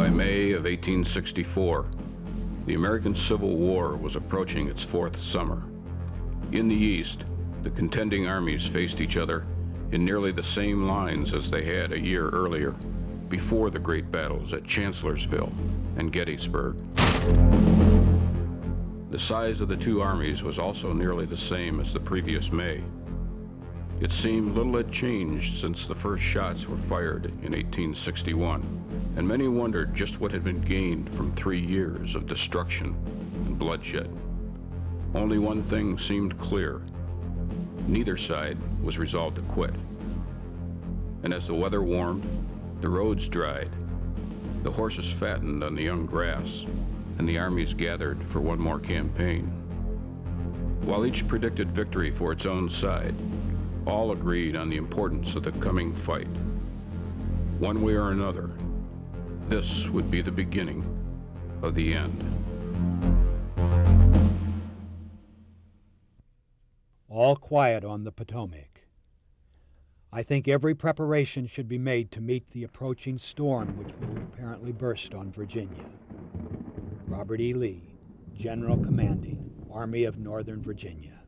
By May of 1864, the American Civil War was approaching its fourth summer. In the East, the contending armies faced each other in nearly the same lines as they had a year earlier, before the great battles at Chancellorsville and Gettysburg. The size of the two armies was also nearly the same as the previous May. It seemed little had changed since the first shots were fired in 1861, and many wondered just what had been gained from 3 years of destruction and bloodshed. Only one thing seemed clear. Neither side was resolved to quit. And as the weather warmed, the roads dried, the horses fattened on the young grass, and the armies gathered for one more campaign. While each predicted victory for its own side, all agreed on the importance of the coming fight. One way or another, this would be the beginning of the end. All quiet on the Potomac. I think every preparation should be made to meet the approaching storm which will apparently burst on Virginia. Robert E. Lee, General Commanding, Army of Northern Virginia.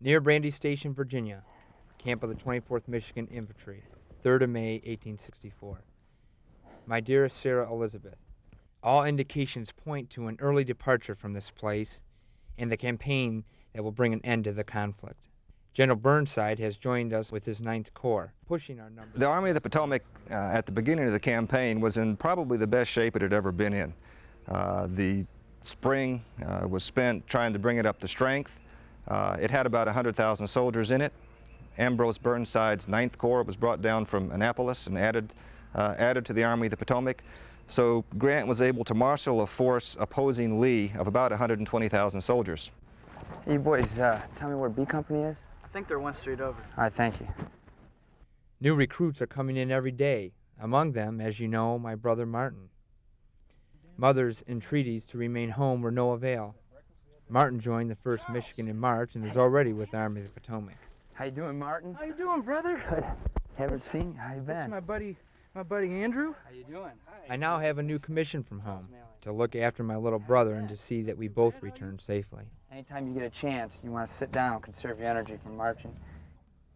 Near Brandy Station, Virginia, camp of the 24th Michigan Infantry, 3rd of May, 1864. My dearest Sarah Elizabeth, all indications point to an early departure from this place and the campaign that will bring an end to the conflict. General Burnside has joined us with his 9th Corps, pushing our numbers. The Army of the Potomac at the beginning of the campaign was in probably the best shape it had ever been in. The spring was spent trying to bring it up to strength. It had about 100,000 soldiers in it. Ambrose Burnside's 9th Corps was brought down from Annapolis and added to the Army of the Potomac. So Grant was able to marshal a force opposing Lee of about 120,000 soldiers. Hey boys, tell me where B Company is? I think they're one street over. All right, thank you. New recruits are coming in every day. Among them, as you know, my brother Martin. Mother's entreaties to remain home were no avail. Martin joined the 1st Michigan in March and is already with the Army of the Potomac. How you doing, Martin? How you doing, brother? Good. Haven't seen you. How you been? This is my buddy Andrew. How you doing? I now have a new commission from home, to look after my little brother and to see that we both return safely. Anytime you get a chance, you want to sit down, conserve your energy from marching.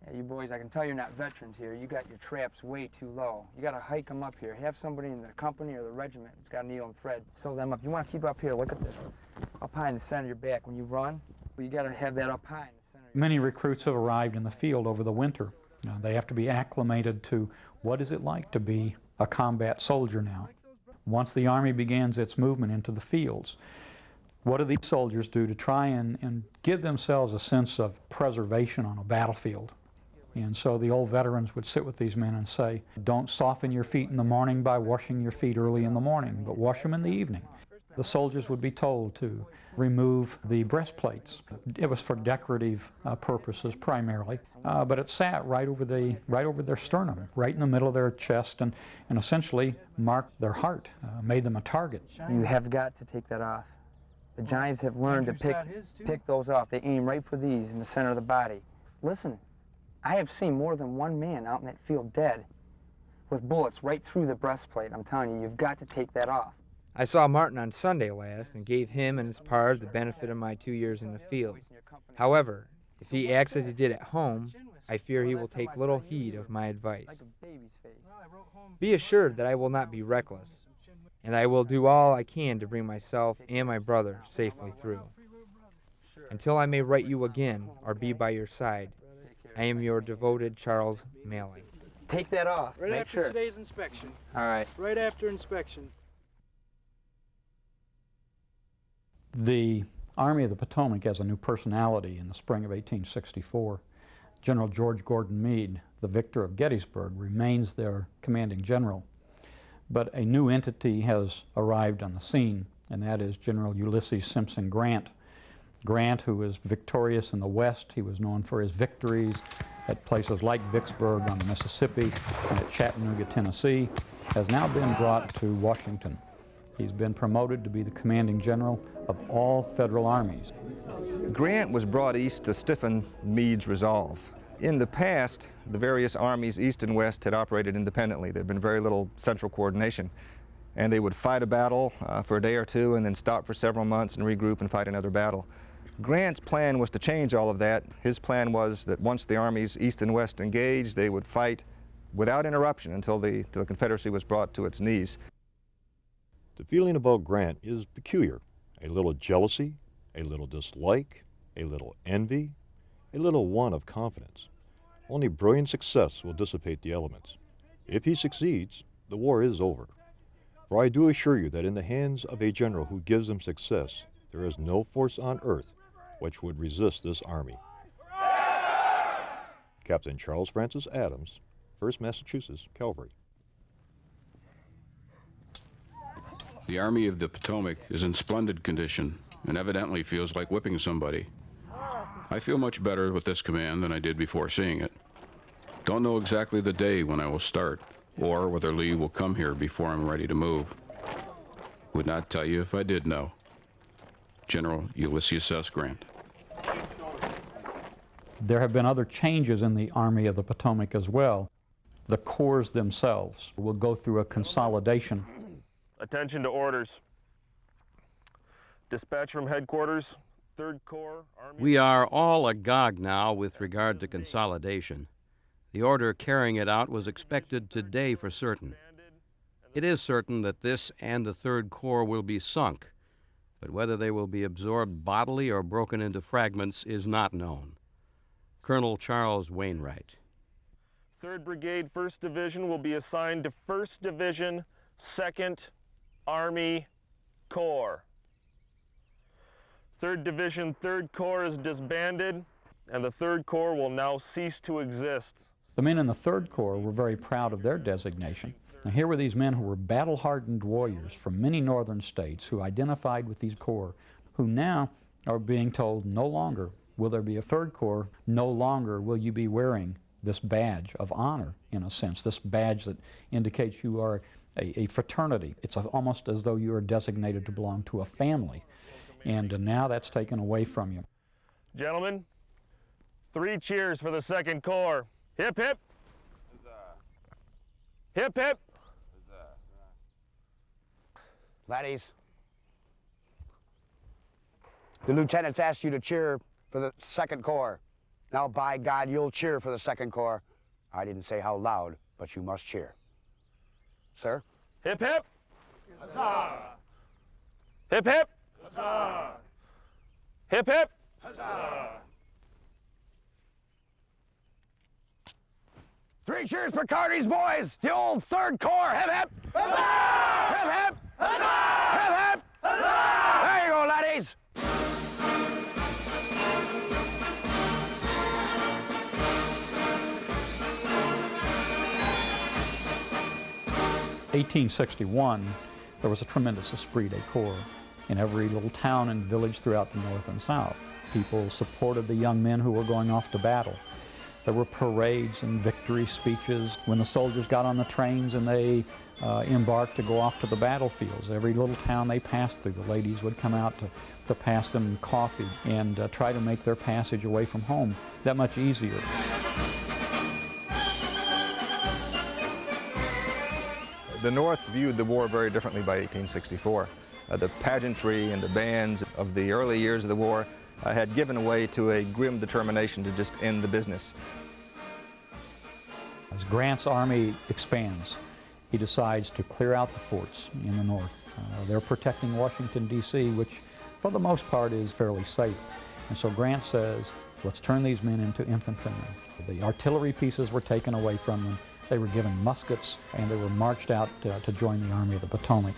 Yeah, you boys, I can tell you're not veterans here. You got your traps way too low. You got to hike them up here. Have somebody in the company or the regiment that's got a needle and thread. Sew them up. You want to keep up here. Look at this. Up high in the center of your back. When you run, well, you got to have that up high in the center of your Many recruits have arrived in the field over the winter. They have to be acclimated to what is it like to be a combat soldier now. Once the Army begins its movement into the fields, what do these soldiers do to try and give themselves a sense of preservation on a battlefield? And so the old veterans would sit with these men and say, don't soften your feet in the morning by washing your feet early in the morning, but wash them in the evening. The soldiers would be told to remove the breastplates. It was for decorative purposes primarily, but it sat right over their sternum, right in the middle of their chest, and essentially marked their heart, made them a target. You have got to take that off. The Giants have learned to pick those off. They aim right for these in the center of the body. Listen, I have seen more than one man out in that field dead with bullets right through the breastplate. I'm telling you, you've got to take that off. I saw Martin on Sunday last and gave him and his pard the benefit of my 2 years in the field. However, if he acts as he did at home, I fear he will take little heed of my advice. Be assured that I will not be reckless, and I will do all I can to bring myself and my brother safely through. Until I may write you again or be by your side, I am your devoted Charles Malling. Take that off. Right Make after sure. today's inspection. All right. Right after inspection. The Army of the Potomac has a new personality in the spring of 1864. General George Gordon Meade, the victor of Gettysburg, remains their commanding general. But a new entity has arrived on the scene, and that is General Ulysses Simpson Grant. Grant, who was victorious in the West, he was known for his victories at places like Vicksburg on the Mississippi and at Chattanooga, Tennessee, has now been brought to Washington. He's been promoted to be the commanding general of all federal armies. Grant was brought east to stiffen Meade's resolve. In the past, the various armies, east and west, had operated independently. There had been very little central coordination. And they would fight a battle for a day or two and then stop for several months and regroup and fight another battle. Grant's plan was to change all of that. His plan was that once the armies east and west engaged, they would fight without interruption until the Confederacy was brought to its knees. The feeling about Grant is peculiar. A little jealousy, a little dislike, a little envy, a little want of confidence. Only brilliant success will dissipate the elements. If he succeeds, the war is over. For I do assure you that in the hands of a general who gives them success, there is no force on earth which would resist this army. Captain Charles Francis Adams, 1st Massachusetts Cavalry. The Army of the Potomac is in splendid condition and evidently feels like whipping somebody. I feel much better with this command than I did before seeing it. Don't know exactly the day when I will start, or whether Lee will come here before I'm ready to move. Would not tell you if I did know. General Ulysses S. Grant. There have been other changes in the Army of the Potomac as well. The corps themselves will go through a consolidation. Attention to orders. Dispatch from headquarters, 3rd Corps, Army... We are all agog now with regard to consolidation. The order carrying it out was expected today for certain. It is certain that this and the 3rd Corps will be sunk, but whether they will be absorbed bodily or broken into fragments is not known. Colonel Charles Wainwright. 3rd Brigade, 1st Division will be assigned to 1st Division, 2nd Army Corps. 3rd Division, 3rd Corps is disbanded, and the 3rd Corps will now cease to exist. The men in the 3rd Corps were very proud of their designation. Now, here were these men who were battle-hardened warriors from many northern states who identified with these corps, who now are being told no longer will there be a 3rd Corps, no longer will you be wearing this badge of honor, in a sense, this badge that indicates you are a fraternity. It's almost as though you are designated to belong to a family. And now that's taken away from you. Gentlemen, 3 cheers for the 2nd Corps. Hip, hip. Hip, hip. Laddies, the lieutenant's asked you to cheer for the 2nd Corps. Now, by God, you'll cheer for the 2nd Corps. I didn't say how loud, but you must cheer. Sir? Hip, hip. Huzzah. Hip, hip. Huzzah. Hip, hip. Huzzah. 3 cheers for Carney's boys, the old 3rd Corps. Hip, hip. Huzzah! Hip, hip. Huzzah! Hip, hip. Huzzah! There you go, laddies. 1861, there was a tremendous esprit de corps in every little town and village throughout the North and South. People supported the young men who were going off to battle. There were parades and victory speeches when the soldiers got on the trains and they embarked to go off to the battlefields. Every little town they passed through, the ladies would come out to pass them coffee and try to make their passage away from home that much easier. The North viewed the war very differently by 1864. The pageantry and the bands of the early years of the war had given way to a grim determination to just end the business. As Grant's army expands, he decides to clear out the forts in the North. They're protecting Washington, D.C., which for the most part is fairly safe. And so Grant says, let's turn these men into infantrymen. The artillery pieces were taken away from them. They were given muskets, and they were marched out to join the Army of the Potomac.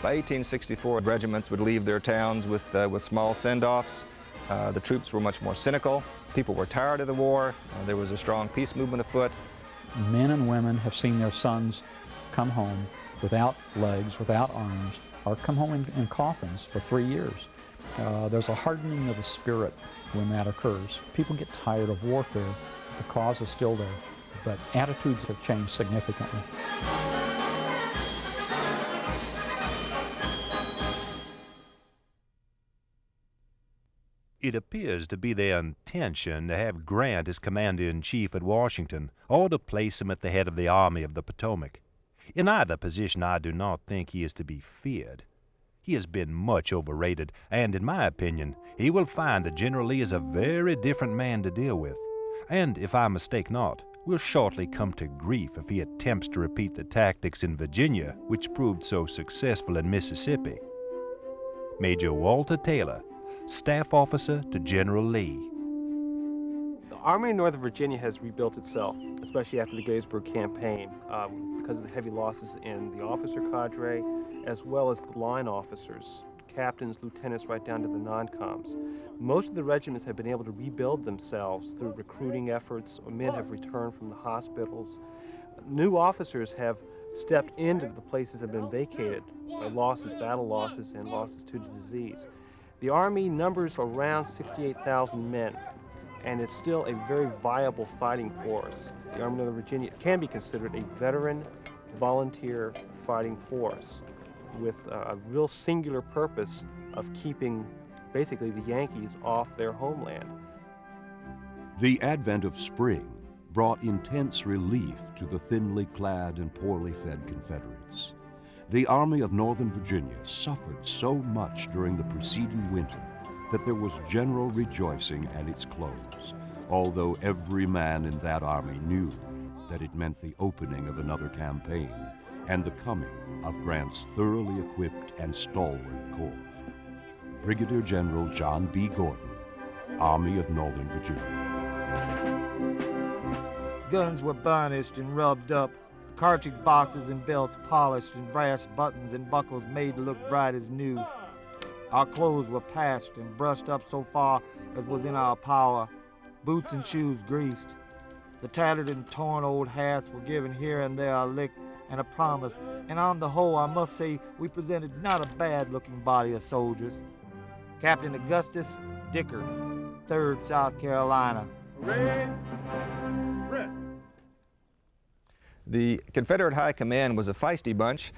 By 1864, regiments would leave their towns with small send-offs. The troops were much more cynical. People were tired of the war. There was a strong peace movement afoot. Men and women have seen their sons come home without legs, without arms, or come home in coffins for 3 years. There's a hardening of the spirit when that occurs. People get tired of warfare. The cause is still there, but attitudes have changed significantly. It appears to be their intention to have Grant as Commander-in-Chief at Washington, or to place him at the head of the Army of the Potomac. In either position, I do not think he is to be feared. He has been much overrated, and in my opinion, he will find that General Lee is a very different man to deal with, and, if I mistake not, will shortly come to grief if he attempts to repeat the tactics in Virginia which proved so successful in Mississippi. Major Walter Taylor, Staff Officer to General Lee. The Army of Northern Virginia has rebuilt itself, especially after the Gettysburg Campaign, because of the heavy losses in the officer cadre, as well as the line officers, captains, lieutenants, right down to the non-coms. Most of the regiments have been able to rebuild themselves through recruiting efforts. Men have returned from the hospitals. New officers have stepped into the places that have been vacated by losses, battle losses, and losses to the disease. The Army numbers around 68,000 men, and is still a very viable fighting force. The Army of Northern Virginia can be considered a veteran, volunteer fighting force with a real singular purpose of keeping basically the Yankees off their homeland. The advent of spring brought intense relief to the thinly clad and poorly fed Confederates. The Army of Northern Virginia suffered so much during the preceding winter that there was general rejoicing at its close, although every man in that army knew that it meant the opening of another campaign and the coming of Grant's thoroughly equipped and stalwart corps. Brigadier General John B. Gordon, Army of Northern Virginia. Guns were burnished and rubbed up, cartridge boxes and belts polished, and brass buttons and buckles made to look bright as new. Our clothes were patched and brushed up so far as was in our power, boots and shoes greased. The tattered and torn old hats were given here and there a lick and a promise, and on the whole, I must say, we presented not a bad-looking body of soldiers. Captain Augustus Dicker, 3rd South Carolina. The Confederate High Command was a feisty bunch,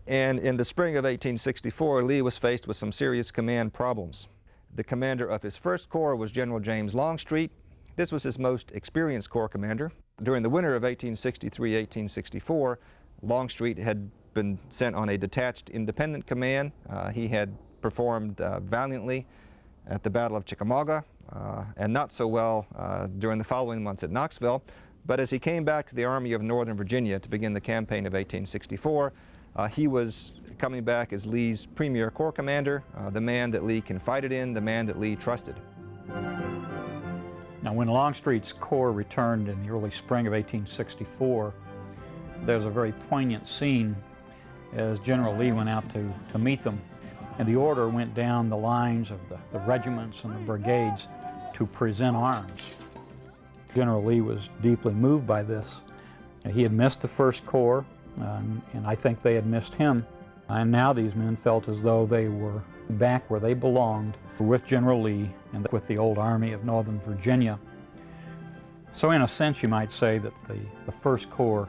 and in the spring of 1864, Lee was faced with some serious command problems. The commander of his 1st Corps was General James Longstreet. This was his most experienced corps commander. During the winter of 1863-1864, Longstreet had been sent on a detached independent command. He had performed valiantly at the Battle of Chickamauga, and not so well during the following months at Knoxville. But as he came back to the Army of Northern Virginia to begin the campaign of 1864, He was coming back as Lee's premier corps commander, the man that Lee confided in, the man that Lee trusted. Now, when Longstreet's corps returned in the early spring of 1864, there's a very poignant scene as General Lee went out to meet them. And the order went down the lines of the regiments and the brigades to present arms. General Lee was deeply moved by this. He had missed the First Corps, and I think they had missed him. And now these men felt as though they were back where they belonged with General Lee and with the old Army of Northern Virginia. So in a sense, you might say that the First Corps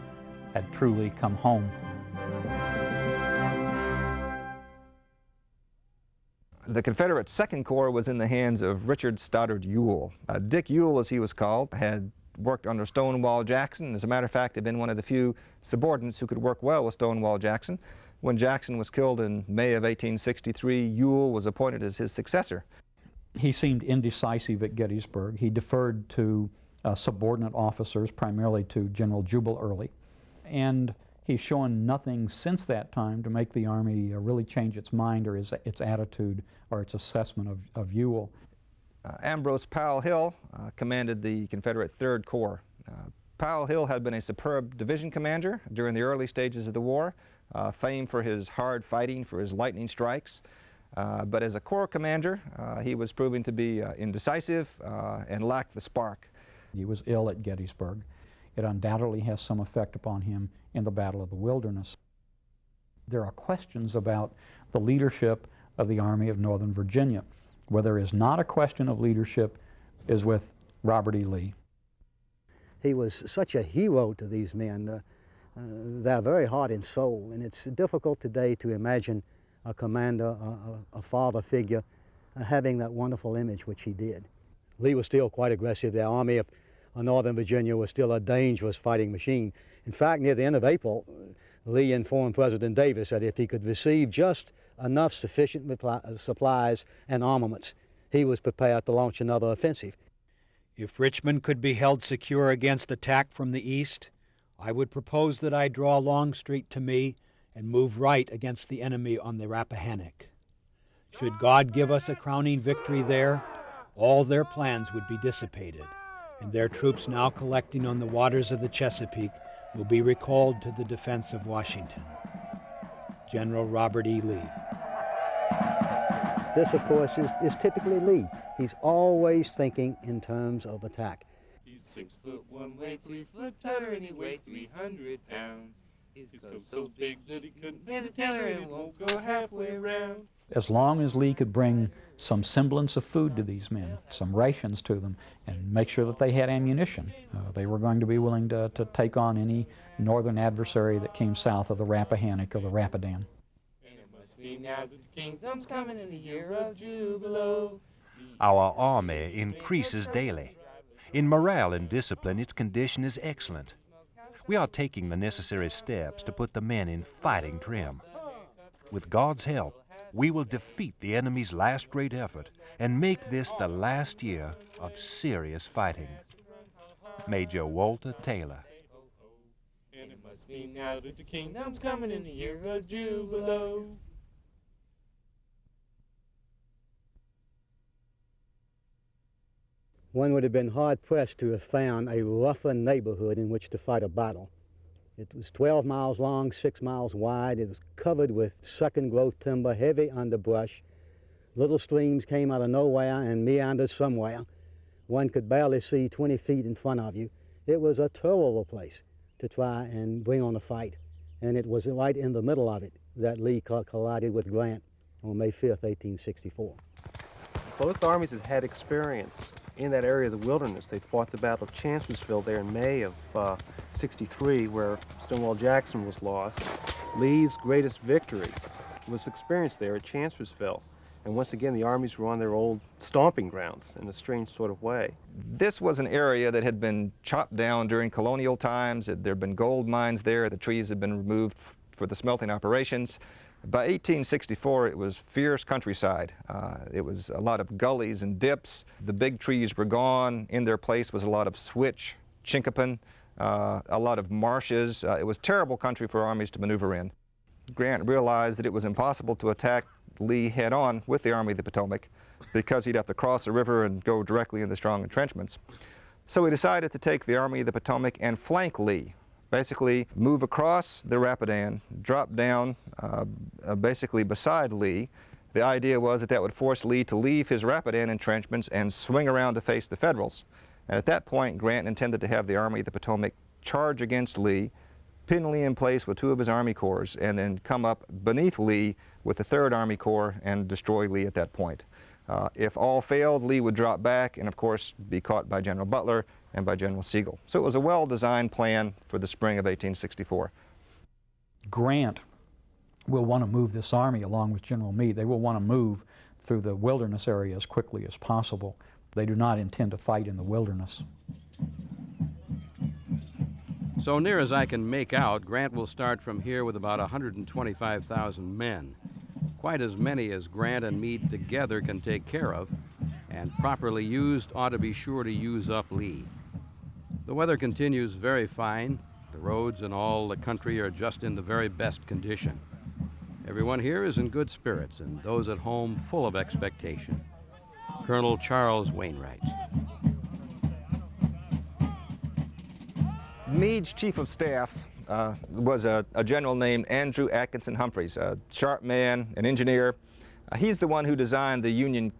had truly come home. The Confederate Second Corps was in the hands of Richard Stoddard Ewell. Dick Ewell, as he was called, had worked under Stonewall Jackson. As a matter of fact, had been one of the few subordinates who could work well with Stonewall Jackson. When Jackson was killed in May of 1863, Ewell was appointed as his successor. He seemed indecisive at Gettysburg. He deferred to subordinate officers, primarily to General Jubal Early. And he's shown nothing since that time to make the Army really change its mind or its attitude or its assessment of Ewell. Ambrose Powell Hill commanded the Confederate Third Corps. Powell Hill had been a superb division commander during the early stages of the war, famed for his hard fighting, for his lightning strikes. But as a corps commander, he was proving to be indecisive and lacked the spark. He was ill at Gettysburg. It undoubtedly has some effect upon him in the Battle of the Wilderness. There are questions about the leadership of the Army of Northern Virginia. Where there is not a question of leadership is with Robert E. Lee. He was such a hero to these men. They're very heart and soul, and it's difficult today to imagine a commander, a father figure, having that wonderful image which he did. Lee was still quite aggressive. The Army of Northern Virginia was still a dangerous fighting machine. In fact, near the end of April, Lee informed President Davis that if he could receive just enough sufficient supplies and armaments, he was prepared to launch another offensive. If Richmond could be held secure against attack from the east, I would propose that I draw Longstreet to me and move right against the enemy on the Rappahannock. Should God give us a crowning victory there, all their plans would be dissipated, and their troops now collecting on the waters of the Chesapeake will be recalled to the defense of Washington. General Robert E. Lee. This, of course, is typically Lee. He's always thinking in terms of attack. He's 6 foot 1 way, 3 foot taller, and he weighed 300 pounds. His coat so big that he couldn't bear the teller and won't go halfway around. As long as Lee could bring some semblance of food to these men, some rations to them, and make sure that they had ammunition, they were going to be willing to take on any northern adversary that came south of the Rappahannock or the Rapidan. And it must be now that the kingdom's coming in the year of Jubilo. Our Army increases daily. In morale and discipline, its condition is excellent. We are taking the necessary steps to put the men in fighting trim. With God's help, we will defeat the enemy's last great effort and make this the last year of serious fighting. Major Walter Taylor. And it must be now that the kingdom's coming in the year of Jubilo. One would have been hard-pressed to have found a rougher neighborhood in which to fight a battle. It was 12 miles long, 6 miles wide. It was covered with second-growth timber, heavy underbrush. Little streams came out of nowhere and meandered somewhere. One could barely see 20 feet in front of you. It was a terrible place to try and bring on a fight. And it was right in the middle of it that Lee collided with Grant on May 5th, 1864. Both armies had had experience in that area of the wilderness. They fought the Battle of Chancellorsville there in May of '63, where Stonewall Jackson was lost. Lee's greatest victory was experienced there at Chancellorsville. And once again, the armies were on their old stomping grounds in a strange sort of way. This was an area that had been chopped down during colonial times. There had been gold mines there. The trees had been removed for the smelting operations. By 1864, it was fierce countryside. It was a lot of gullies and dips. The big trees were gone. In their place was a lot of switch, chinkapin, a lot of marshes. It was terrible country for armies to maneuver in. Grant realized that it was impossible to attack Lee head-on with the Army of the Potomac because he'd have to cross the river and go directly into strong entrenchments. So he decided to take the Army of the Potomac and flank Lee, basically move across the Rapidan, drop down basically beside Lee. The idea was that that would force Lee to leave his Rapidan entrenchments and swing around to face the Federals. And at that point, Grant intended to have the Army of the Potomac charge against Lee, pin Lee in place with 2 of his Army Corps, and then come up beneath Lee with the 3rd Army Corps and destroy Lee at that point. If all failed, Lee would drop back and, of course, be caught by General Butler and by General Sigel. So it was a well-designed plan for the spring of 1864. Grant will want to move this army along with General Meade. They will want to move through the wilderness area as quickly as possible. They do not intend to fight in the wilderness. So near as I can make out, Grant will start from here with about 125,000 men. Quite as many as Grant and Meade together can take care of, and properly used ought to be sure to use up Lee. The weather continues very fine. The roads and all the country are just in the very best condition. Everyone here is in good spirits, and those at home full of expectation. Colonel Charles Wainwright. Meade's chief of staff was a general named Andrew Atkinson Humphreys, a sharp man, an engineer. He's the one who designed the Union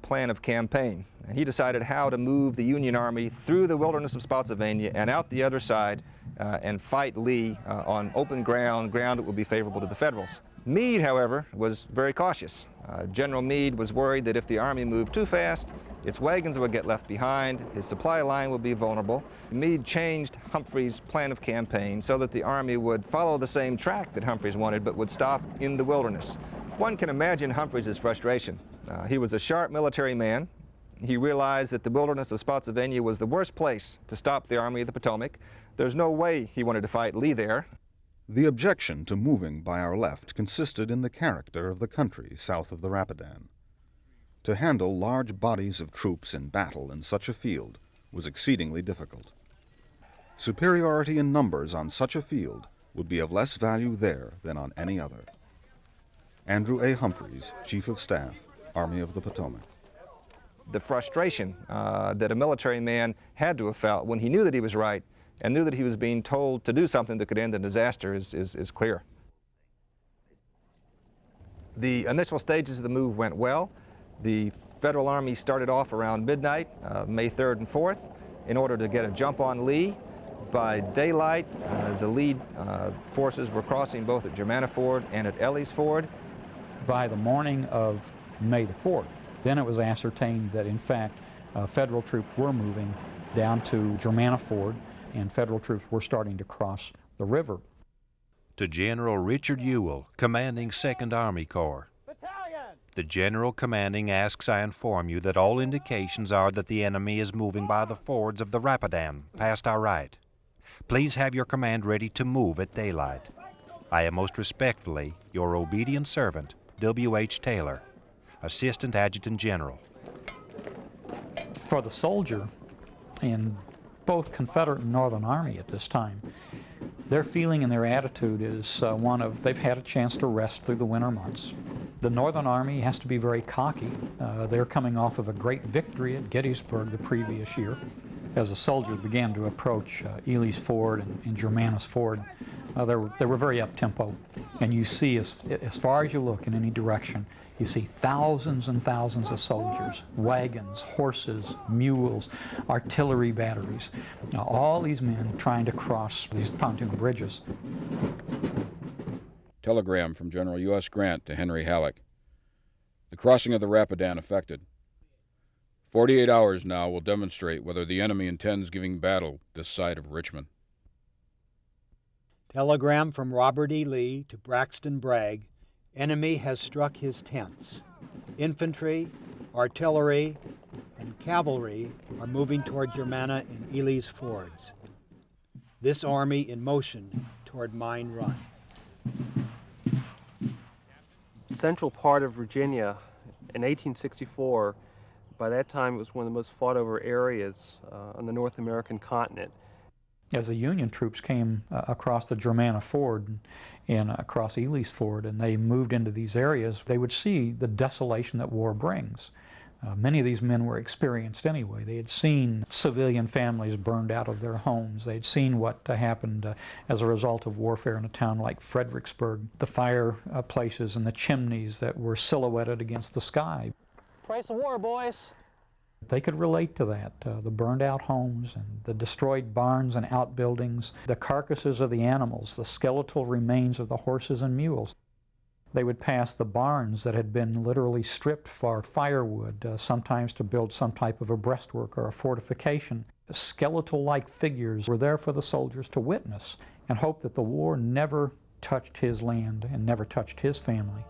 plan of campaign. And he decided how to move the Union Army through the wilderness of Spotsylvania and out the other side and fight Lee on open ground that would be favorable to the Federals. Meade, however, was very cautious. General Meade was worried that if the Army moved too fast, its wagons would get left behind, his supply line would be vulnerable. Meade changed Humphreys' plan of campaign so that the Army would follow the same track that Humphreys wanted, but would stop in the wilderness. One can imagine Humphreys' frustration. He was a sharp military man. He realized that the wilderness of Spotsylvania was the worst place to stop the Army of the Potomac. There's no way he wanted to fight Lee there. The objection to moving by our left consisted in the character of the country south of the Rapidan. To handle large bodies of troops in battle in such a field was exceedingly difficult. Superiority in numbers on such a field would be of less value there than on any other. Andrew A. Humphreys, Chief of Staff, Army of the Potomac. The frustration that a military man had to have felt when he knew that he was right and knew that he was being told to do something that could end in disaster is clear. The initial stages of the move went well. The Federal Army started off around midnight, May 3rd and 4th, in order to get a jump on Lee. By daylight, the lead forces were crossing both at Germanna Ford and at Ellie's Ford. By the morning of May the 4th, then it was ascertained that in fact Federal troops were moving down to Germanna Ford, and Federal troops were starting to cross the river. To General Richard Ewell, commanding 2nd Army Corps. The General commanding asks I inform you that all indications are that the enemy is moving by the fords of the Rapidan, past our right. Please have your command ready to move at daylight. I am most respectfully your obedient servant, W.H. Taylor, Assistant Adjutant General. For the soldier in both Confederate and Northern Army at this time, their feeling and their attitude is one of they've had a chance to rest through the winter months. The Northern Army has to be very cocky. They're coming off of a great victory at Gettysburg the previous year. As the soldiers began to approach Ely's Ford and Germanna's Ford, they were very up-tempo. And you see, as far as you look in any direction, you see thousands and thousands of soldiers, wagons, horses, mules, artillery batteries, all these men trying to cross these pontoon bridges. Telegram from General U.S. Grant to Henry Halleck. The crossing of the Rapidan effected. 48 hours now will demonstrate whether the enemy intends giving battle this side of Richmond. Telegram from Robert E. Lee to Braxton Bragg. Enemy has struck his tents. Infantry, artillery, and cavalry are moving toward Germanna and Ely's Fords. This army in motion toward Mine Run. Central part of Virginia in 1864, by that time it was one of the most fought over areas on the North American continent. As the Union troops came across the Germanna Ford and across Ely's Ford, and they moved into these areas, they would see the desolation that war brings. Many of these men were experienced anyway. They had seen civilian families burned out of their homes. They'd seen what happened as a result of warfare in a town like Fredericksburg, the fireplaces and the chimneys that were silhouetted against the sky. Price of war, boys. They could relate to that, the burned out homes and the destroyed barns and outbuildings, the carcasses of the animals, the skeletal remains of the horses and mules. They would pass the barns that had been literally stripped for firewood, sometimes to build some type of a breastwork or a fortification. Skeletal-like figures were there for the soldiers to witness and hope that the war never touched his land and never touched his family.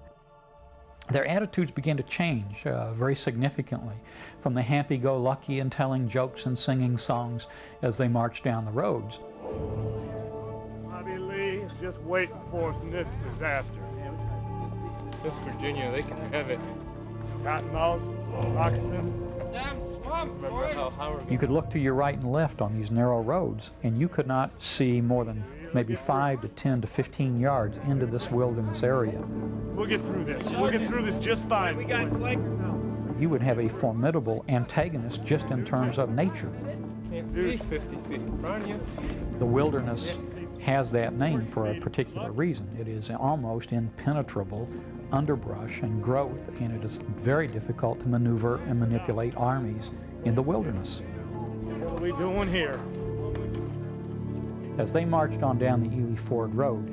Their attitudes began to change very significantly, from the happy-go-lucky and telling jokes and singing songs as they marched down the roads. Bobby Lee is just waiting for us in this disaster. This Virginia, they can have it. Cottonmouth, moccasin. Damn swamp, boys! You could look to your right and left on these narrow roads, and you could not see more than maybe 5 to 10 to 15 yards into this wilderness area. We'll get through this. We'll get through this just fine. We got flankers now. You would have a formidable antagonist just in terms of nature. Can't see 50 feet in front of you. The wilderness has that name for a particular reason. It is almost impenetrable underbrush and growth, and it is very difficult to maneuver and manipulate armies in the wilderness. What are we doing here? As they marched on down the Ely Ford Road,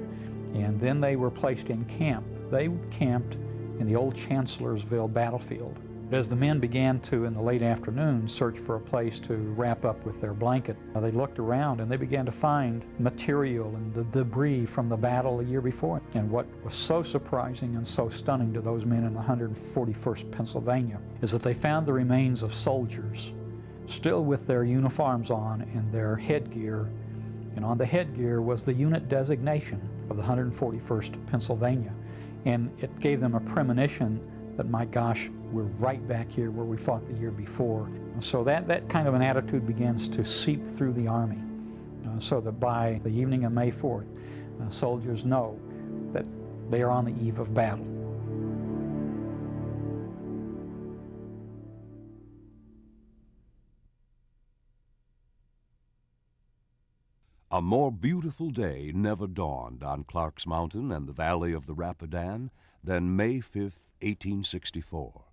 and then they were placed in camp, they camped in the old Chancellorsville battlefield. As the men began to, in the late afternoon, search for a place to wrap up with their blanket, they looked around and they began to find material and the debris from the battle the year before. And what was so surprising and so stunning to those men in the 141st Pennsylvania is that they found the remains of soldiers, still with their uniforms on and their headgear. And on the headgear was the unit designation of the 141st Pennsylvania. And it gave them a premonition that, my gosh, we're right back here where we fought the year before. So that kind of an attitude begins to seep through the Army, so that by the evening of May 4th, soldiers know that they are on the eve of battle. A more beautiful day never dawned on Clark's Mountain and the valley of the Rapidan than May 5th, 1864.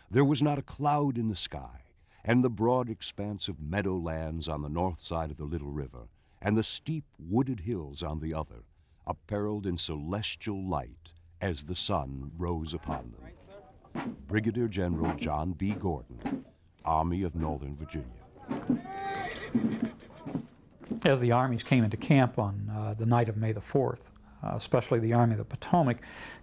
There was not a cloud in the sky, and the broad expanse of meadowlands on the north side of the Little River, and the steep wooded hills on the other, apparelled in celestial light as the sun rose upon them. Brigadier General John B. Gordon, Army of Northern Virginia. As the armies came into camp on the night of May the 4th, especially the Army of the Potomac,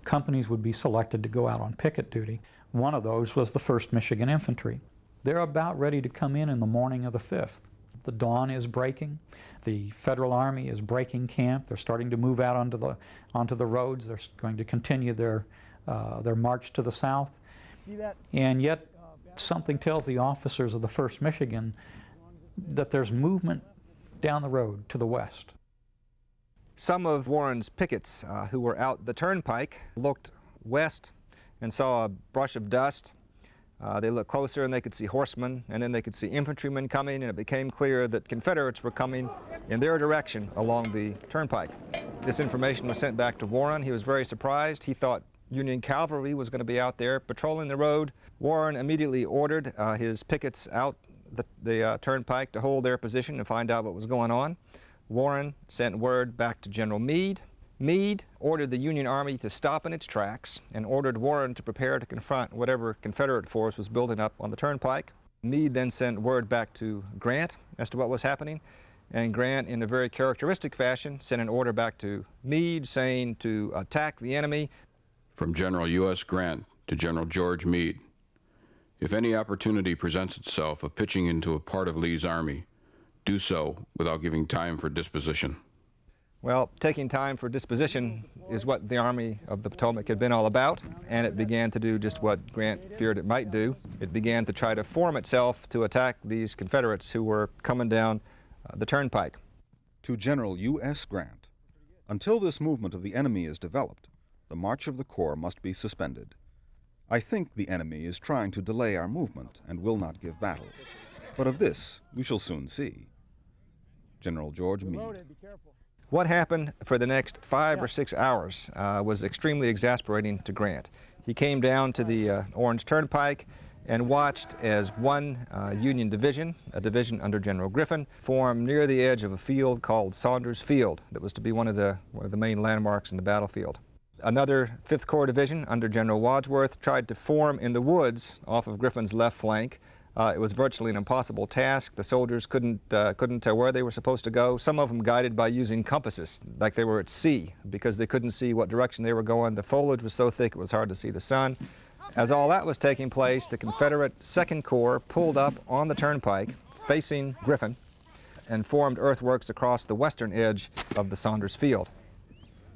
companies would be selected to go out on picket duty. One of those was the 1st Michigan Infantry. They're about ready to come in the morning of the 5th. The dawn is breaking. The Federal Army is breaking camp. They're starting to move out onto the roads. They're going to continue their march to the south. See that? And yet something tells the officers of the 1st Michigan that there's movement down the road to the west. Some of Warren's pickets who were out the turnpike looked west and saw a brush of dust. They looked closer and they could see horsemen, and then they could see infantrymen coming, and it became clear that Confederates were coming in their direction along the turnpike. This information was sent back to Warren. He was very surprised. He thought Union cavalry was going to be out there patrolling the road. Warren immediately ordered his pickets out the turnpike to hold their position and find out what was going on. Warren sent word back to General Meade. Meade ordered the Union Army to stop in its tracks and ordered Warren to prepare to confront whatever Confederate force was building up on the turnpike. Meade then sent word back to Grant as to what was happening, and Grant, in a very characteristic fashion, sent an order back to Meade saying to attack the enemy. From General U.S. Grant to General George Meade, if any opportunity presents itself of pitching into a part of Lee's army, do so without giving time for disposition. Well, taking time for disposition is what the Army of the Potomac had been all about, and it began to do just what Grant feared it might do. It began to try to form itself to attack these Confederates who were coming down the turnpike. To General U.S. Grant. Until this movement of the enemy is developed, the march of the Corps must be suspended. I think the enemy is trying to delay our movement and will not give battle. But of this we shall soon see. General George Meade. What happened for the next 5 or 6 hours was extremely exasperating to Grant. He came down to the Orange Turnpike and watched as one Union division, a division under General Griffin, form near the edge of a field called Saunders Field that was to be one of the main landmarks in the battlefield. Another 5th Corps division under General Wadsworth tried to form in the woods off of Griffin's left flank. It was virtually an impossible task. The soldiers couldn't tell where they were supposed to go. Some of them guided by using compasses, like they were at sea, because they couldn't see what direction they were going. The foliage was so thick it was hard to see the sun. As all that was taking place, the Confederate 2nd Corps pulled up on the turnpike facing Griffin and formed earthworks across the western edge of the Saunders Field.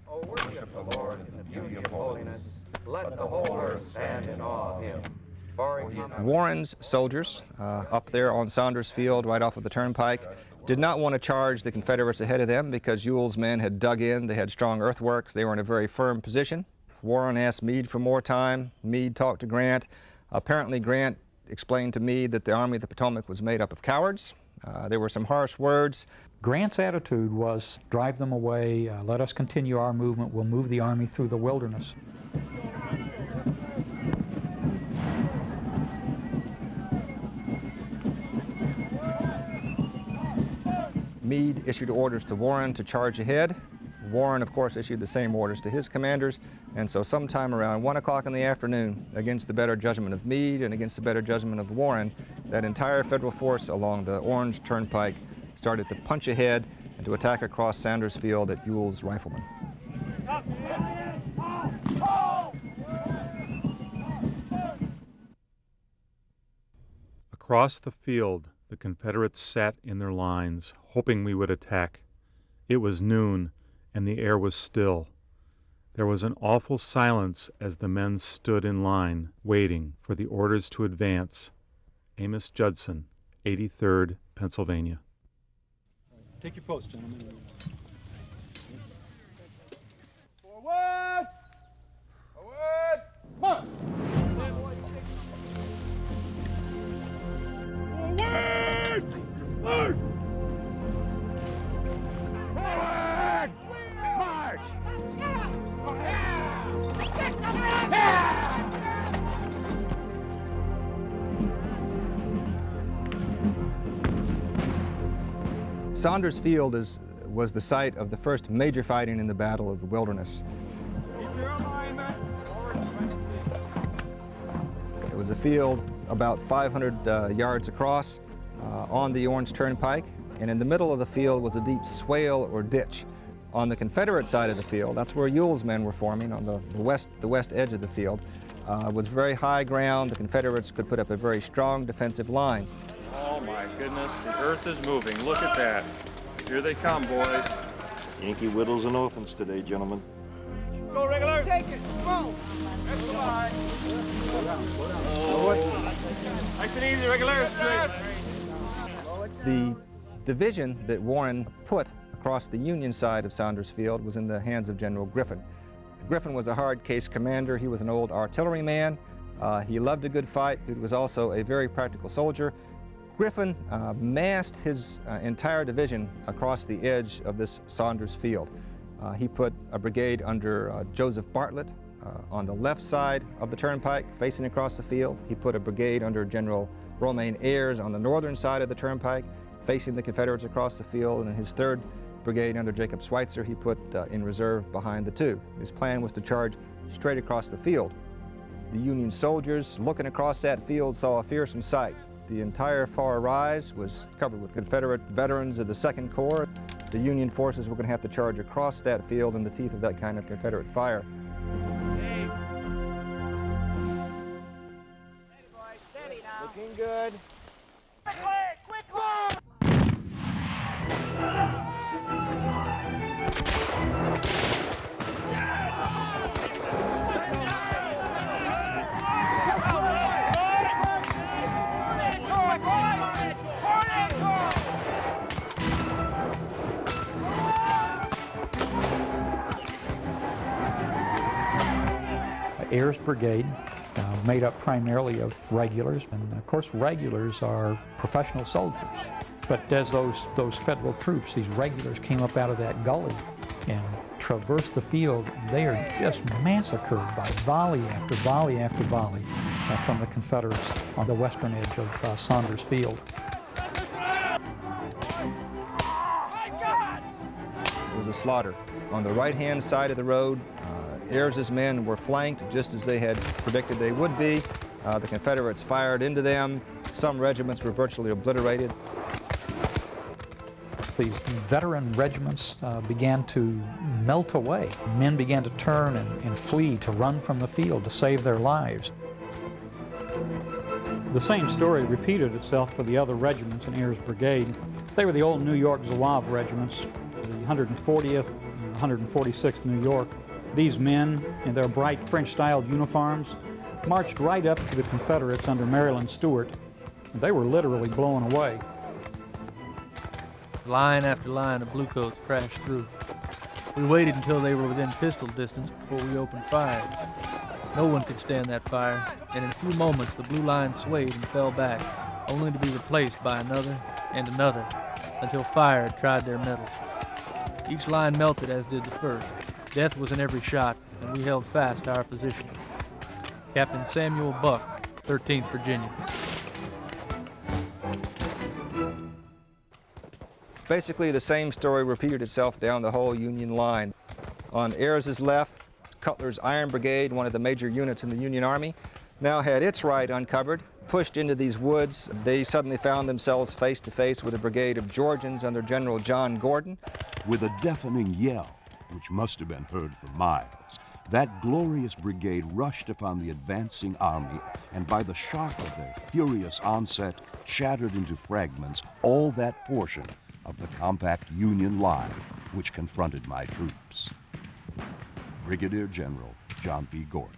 Oh, worship the Lord in the beauty of holiness. Let the whole earth stand in awe of him. Warren's soldiers up there on Saunders Field right off of the turnpike did not want to charge the Confederates ahead of them because Ewell's men had dug in. They had strong earthworks. They were in a very firm position. Warren asked Meade for more time. Meade talked to Grant. Apparently Grant explained to Meade that the Army of the Potomac was made up of cowards. There were some harsh words. Grant's attitude was, drive them away, let us continue our movement, we'll move the Army through the wilderness. Meade issued orders to Warren to charge ahead. Warren, of course, issued the same orders to his commanders, and so sometime around 1 o'clock in the afternoon, against the better judgment of Meade and against the better judgment of Warren, that entire Federal force along the Orange Turnpike started to punch ahead and to attack across Saunders Field at Ewell's riflemen. Across the field, the Confederates sat in their lines, hoping we would attack. It was noon, and the air was still. There was an awful silence as the men stood in line, waiting for the orders to advance. Amos Judson, 83rd Pennsylvania. Take your post, gentlemen. Forward! Forward! March! Forward! March! Forward! March! Saunders Field was the site of the first major fighting in the Battle of the Wilderness. It was a field about 500 yards across on the Orange Turnpike, and in the middle of the field was a deep swale or ditch. On the Confederate side of the field, that's where Ewell's men were forming, on the west edge of the field, was very high ground. The Confederates could put up a very strong defensive line. Oh my goodness, the earth is moving. Look at that. Here they come, boys. Yankee widows and orphans today, gentlemen. Go regular. Take it. Come on. That's the line. Nice and easy, regular. The division that Warren put across the Union side of Saunders Field was in the hands of General Griffin. Griffin was a hard-case commander. He was an old artilleryman. He loved a good fight. He was also a very practical soldier. Griffin massed his entire division across the edge of this Saunders Field. He put a brigade under Joseph Bartlett on the left side of the turnpike, facing across the field. He put a brigade under General Romaine Ayres on the northern side of the turnpike, facing the Confederates across the field, and his 3rd Brigade under Jacob Schweitzer he put in reserve behind the two. His plan was to charge straight across the field. The Union soldiers looking across that field saw a fearsome sight. The entire far rise was covered with Confederate veterans of the 2nd Corps. The Union forces were going to have to charge across that field in the teeth of that kind of Confederate fire. Looking good. Quick, quick, Ayers Brigade, made up primarily of regulars, and of course regulars are professional soldiers. But as those federal troops, these regulars, came up out of that gully and traversed the field, they are just massacred by volley after volley after volley from the Confederates on the western edge of Saunders Field. It was a slaughter. On the right-hand side of the road, Ayers' men were flanked just as they had predicted they would be. The Confederates fired into them. Some regiments were virtually obliterated. These veteran regiments began to melt away. Men began to turn and flee, to run from the field, to save their lives. The same story repeated itself for the other regiments in Ayers Brigade. They were the old New York Zouave regiments, the 140th and 146th New York. These men, in their bright French-styled uniforms, marched right up to the Confederates under Maryland Stewart. They were literally blown away. Line after line of bluecoats crashed through. We waited until they were within pistol distance before we opened fire. No one could stand that fire, and in a few moments the blue line swayed and fell back, only to be replaced by another and another, until fire had tried their mettle. Each line melted as did the first. Death was in every shot, and we held fast to our position. Captain Samuel Buck, 13th Virginia. Basically, the same story repeated itself down the whole Union line. On Ayers' left, Cutler's Iron Brigade, one of the major units in the Union Army, now had its right uncovered. Pushed into these woods, they suddenly found themselves face to face with a brigade of Georgians under General John Gordon. With a deafening yell, which must have been heard for miles, that glorious brigade rushed upon the advancing army, and by the shock of their furious onset, shattered into fragments all that portion of the compact Union line which confronted my troops. Brigadier General John P. Gordon.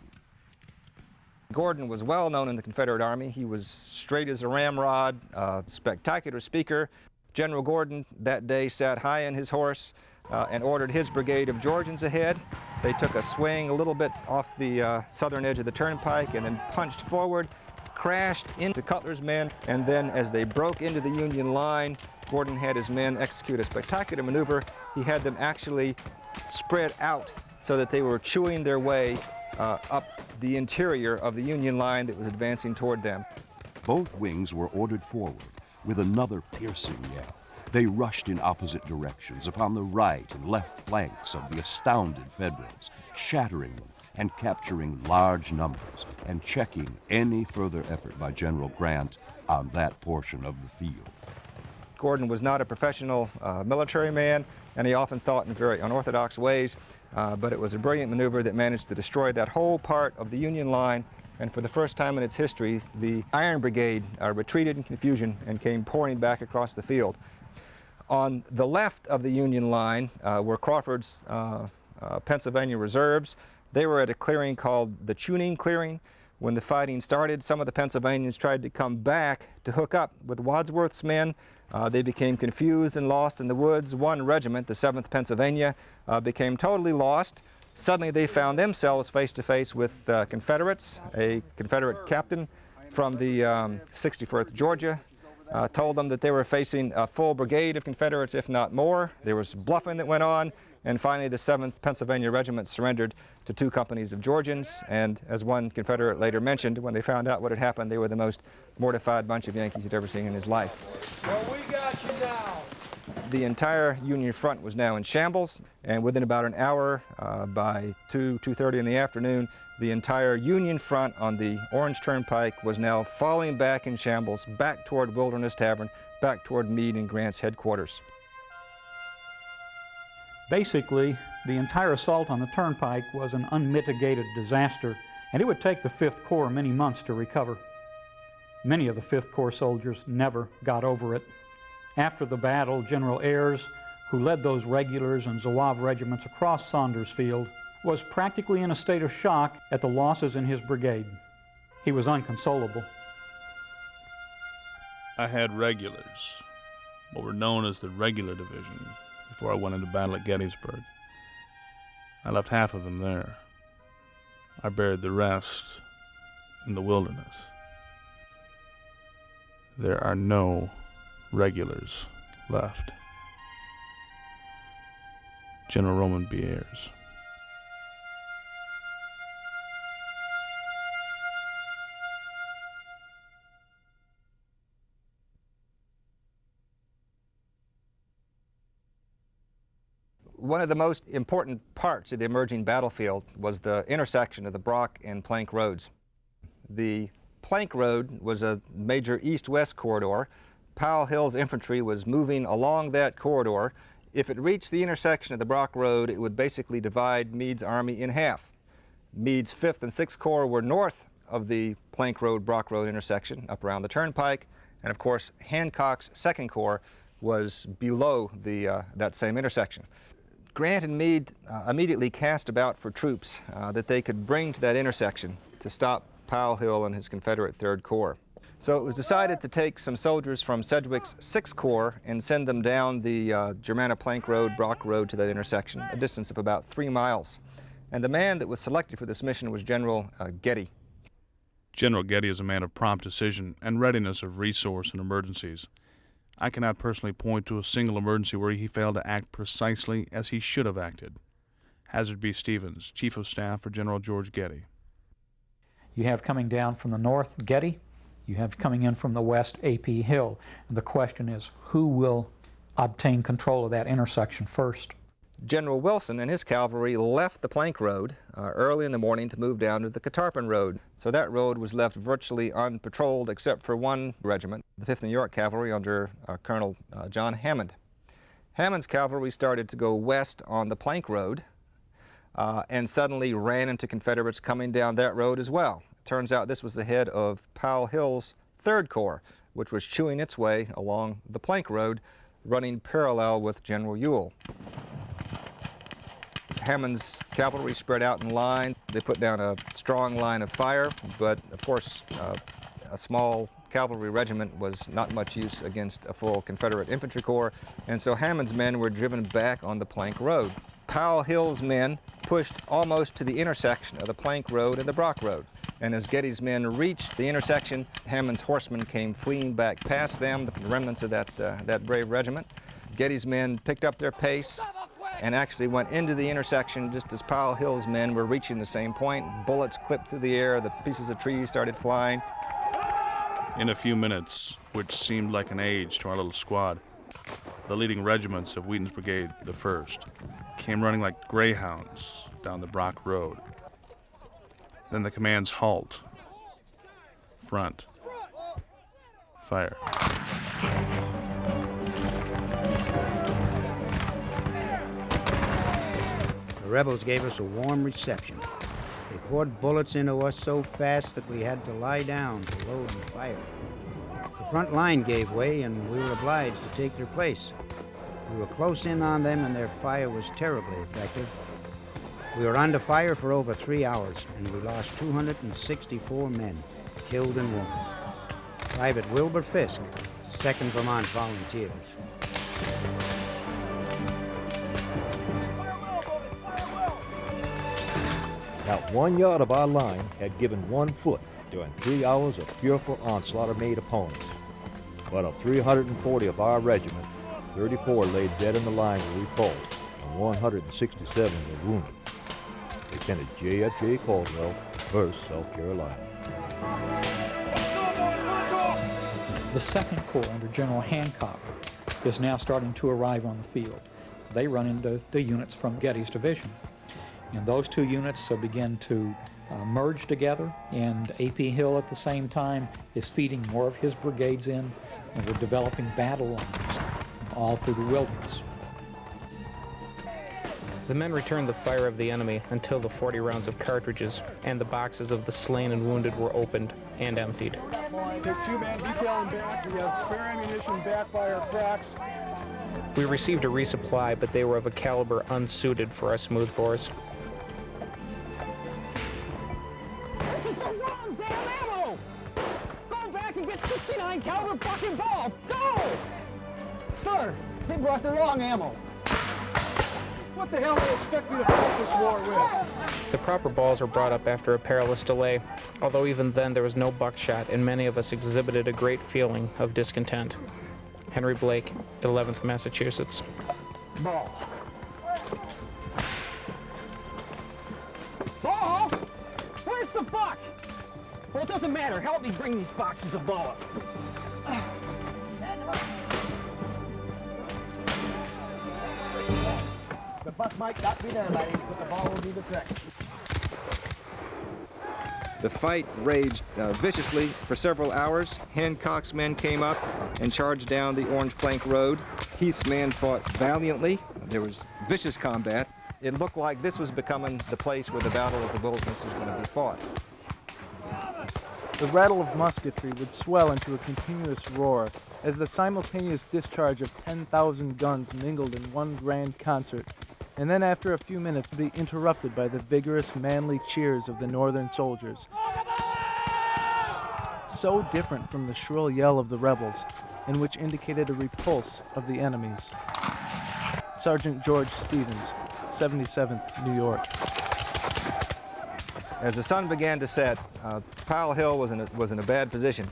Gordon was well known in the Confederate Army. He was straight as a ramrod, spectacular speaker. General Gordon that day sat high in his horse and ordered his brigade of Georgians ahead. They took a swing a little bit off the southern edge of the turnpike and then punched forward, crashed into Cutler's men, and then as they broke into the Union line, Gordon had his men execute a spectacular maneuver. He had them actually spread out so that they were chewing their way up the interior of the Union line that was advancing toward them. Both wings were ordered forward with another piercing yell. They rushed in opposite directions upon the right and left flanks of the astounded Federals, shattering them and capturing large numbers and checking any further effort by General Grant on that portion of the field. Gordon was not a professional military man, and he often thought in very unorthodox ways, but it was a brilliant maneuver that managed to destroy that whole part of the Union line, and for the first time in its history, the Iron Brigade retreated in confusion and came pouring back across the field. On the left of the Union line were Crawford's Pennsylvania reserves. They were at a clearing called the Tuning Clearing. When the fighting started, some of the Pennsylvanians tried to come back to hook up with Wadsworth's men. They became confused and lost in the woods. One regiment, the 7th Pennsylvania, became totally lost. Suddenly they found themselves face to face with Confederates. A Confederate captain from the 61st Georgia told them that they were facing a full brigade of Confederates, if not more. There was bluffing that went on, and finally the 7th Pennsylvania Regiment surrendered to 2 companies of Georgians, and as one Confederate later mentioned, when they found out what had happened, they were the most mortified bunch of Yankees he'd ever seen in his life. Well, we got you now. The entire Union front was now in shambles, and within about an hour, by 2:30 in the afternoon, the entire Union front on the Orange Turnpike was now falling back in shambles, back toward Wilderness Tavern, back toward Meade and Grant's headquarters. Basically, the entire assault on the Turnpike was an unmitigated disaster, and it would take the 5th Corps many months to recover. Many of the 5th Corps soldiers never got over it. After the battle, General Ayers, who led those regulars and Zouave regiments across Saunders Field, was practically in a state of shock at the losses in his brigade. He was unconsolable. I had regulars, what were known as the Regular Division, before I went into battle at Gettysburg. I left half of them there. I buried the rest in the wilderness. There are no regulars left. General Roman B. Ayres. One of the most important parts of the emerging battlefield was the intersection of the Brock and Plank roads. The Plank Road was a major east-west corridor. Powell Hill's infantry was moving along that corridor. If it reached the intersection of the Brock Road, it would basically divide Meade's army in half. Meade's 5th and 6th Corps were north of the Plank Road-Brock Road intersection, up around the turnpike, and of course Hancock's 2nd Corps was below that same intersection. Grant and Meade immediately cast about for troops that they could bring to that intersection to stop Powell Hill and his Confederate 3rd Corps. So it was decided to take some soldiers from Sedgwick's 6th Corps and send them down the Germanna-Plank Road, Brock Road to that intersection, a distance of about 3 miles. And the man that was selected for this mission was General Getty. General Getty is a man of prompt decision and readiness of resource in emergencies. I cannot personally point to a single emergency where he failed to act precisely as he should have acted. Hazard B. Stevens, Chief of Staff for General George Getty. You have coming down from the north, Getty. You have coming in from the west, A.P. Hill. And the question is, who will obtain control of that intersection first? General Wilson and his cavalry left the Plank Road early in the morning to move down to the Catarpin Road. So that road was left virtually unpatrolled except for one regiment, the 5th New York Cavalry under Colonel John Hammond. Hammond's cavalry started to go west on the Plank Road and suddenly ran into Confederates coming down that road as well. It turns out this was the head of Powell Hill's 3rd Corps, which was chewing its way along the Plank Road, running parallel with General Ewell. Hammond's cavalry spread out in line. They put down a strong line of fire, but of course a small cavalry regiment was not much use against a full Confederate infantry corps, and so Hammond's men were driven back on the Plank Road. Powell Hill's men pushed almost to the intersection of the Plank Road and the Brock Road, and as Getty's men reached the intersection, Hammond's horsemen came fleeing back past them, the remnants of that brave regiment. Getty's men picked up their pace and actually went into the intersection just as Powell Hill's men were reaching the same point. Bullets clipped through the air, the pieces of trees started flying. In a few minutes, which seemed like an age to our little squad, the leading regiments of Wheaton's Brigade, the 1st, came running like greyhounds down the Brock Road. Then the commands halt, front, fire. The rebels gave us a warm reception. They poured bullets into us so fast that we had to lie down to load and fire. The front line gave way and we were obliged to take their place. We were close in on them and their fire was terribly effective. We were under fire for over 3 hours and we lost 264 men, killed and wounded. Private Wilbur Fisk, 2nd Vermont Volunteers. Not 1 yard of our line had given 1 foot during 3 hours of fearful onslaught made upon us. But of 340 of our regiment, 34 lay dead in the line where we fought, and 167 were wounded. Lieutenant J.F.J. Caldwell, 1st South Carolina. The 2nd Corps under General Hancock is now starting to arrive on the field. They run into the units from Getty's division. And those 2 units begin to merge together, and A.P. Hill at the same time is feeding more of his brigades in, and we're developing battle lines all through the wilderness. The men returned the fire of the enemy until the 40 rounds of cartridges and the boxes of the slain and wounded were opened and emptied. Take 2-man detail in back. We have spare ammunition back by our cracks. We received a resupply, but they were of a caliber unsuited for our smoothbores. This is the wrong damn ammo! Go back and get 69 caliber fucking ball! Go! Sir, they brought the wrong ammo. What the hell do they expect me to fight this war with? The proper balls were brought up after a perilous delay, although even then there was no buckshot, and many of us exhibited a great feeling of discontent. Henry Blake, 11th Massachusetts. Ball. Ball? Where's the buck? Well, it doesn't matter. Help me bring these boxes of ball up. The buck might not be there, ladies, but the ball will be the trick. The fight raged viciously for several hours. Hancock's men came up and charged down the Orange Plank Road. Heath's men fought valiantly. There was vicious combat. It looked like this was becoming the place where the Battle of the Wilderness was going to be fought. The rattle of musketry would swell into a continuous roar as the simultaneous discharge of 10,000 guns mingled in one grand concert, and then after a few minutes be interrupted by the vigorous, manly cheers of the Northern soldiers. So different from the shrill yell of the rebels, and which indicated a repulse of the enemies. Sergeant George Stevens, 77th New York. As the sun began to set, Powell Hill was in a bad position.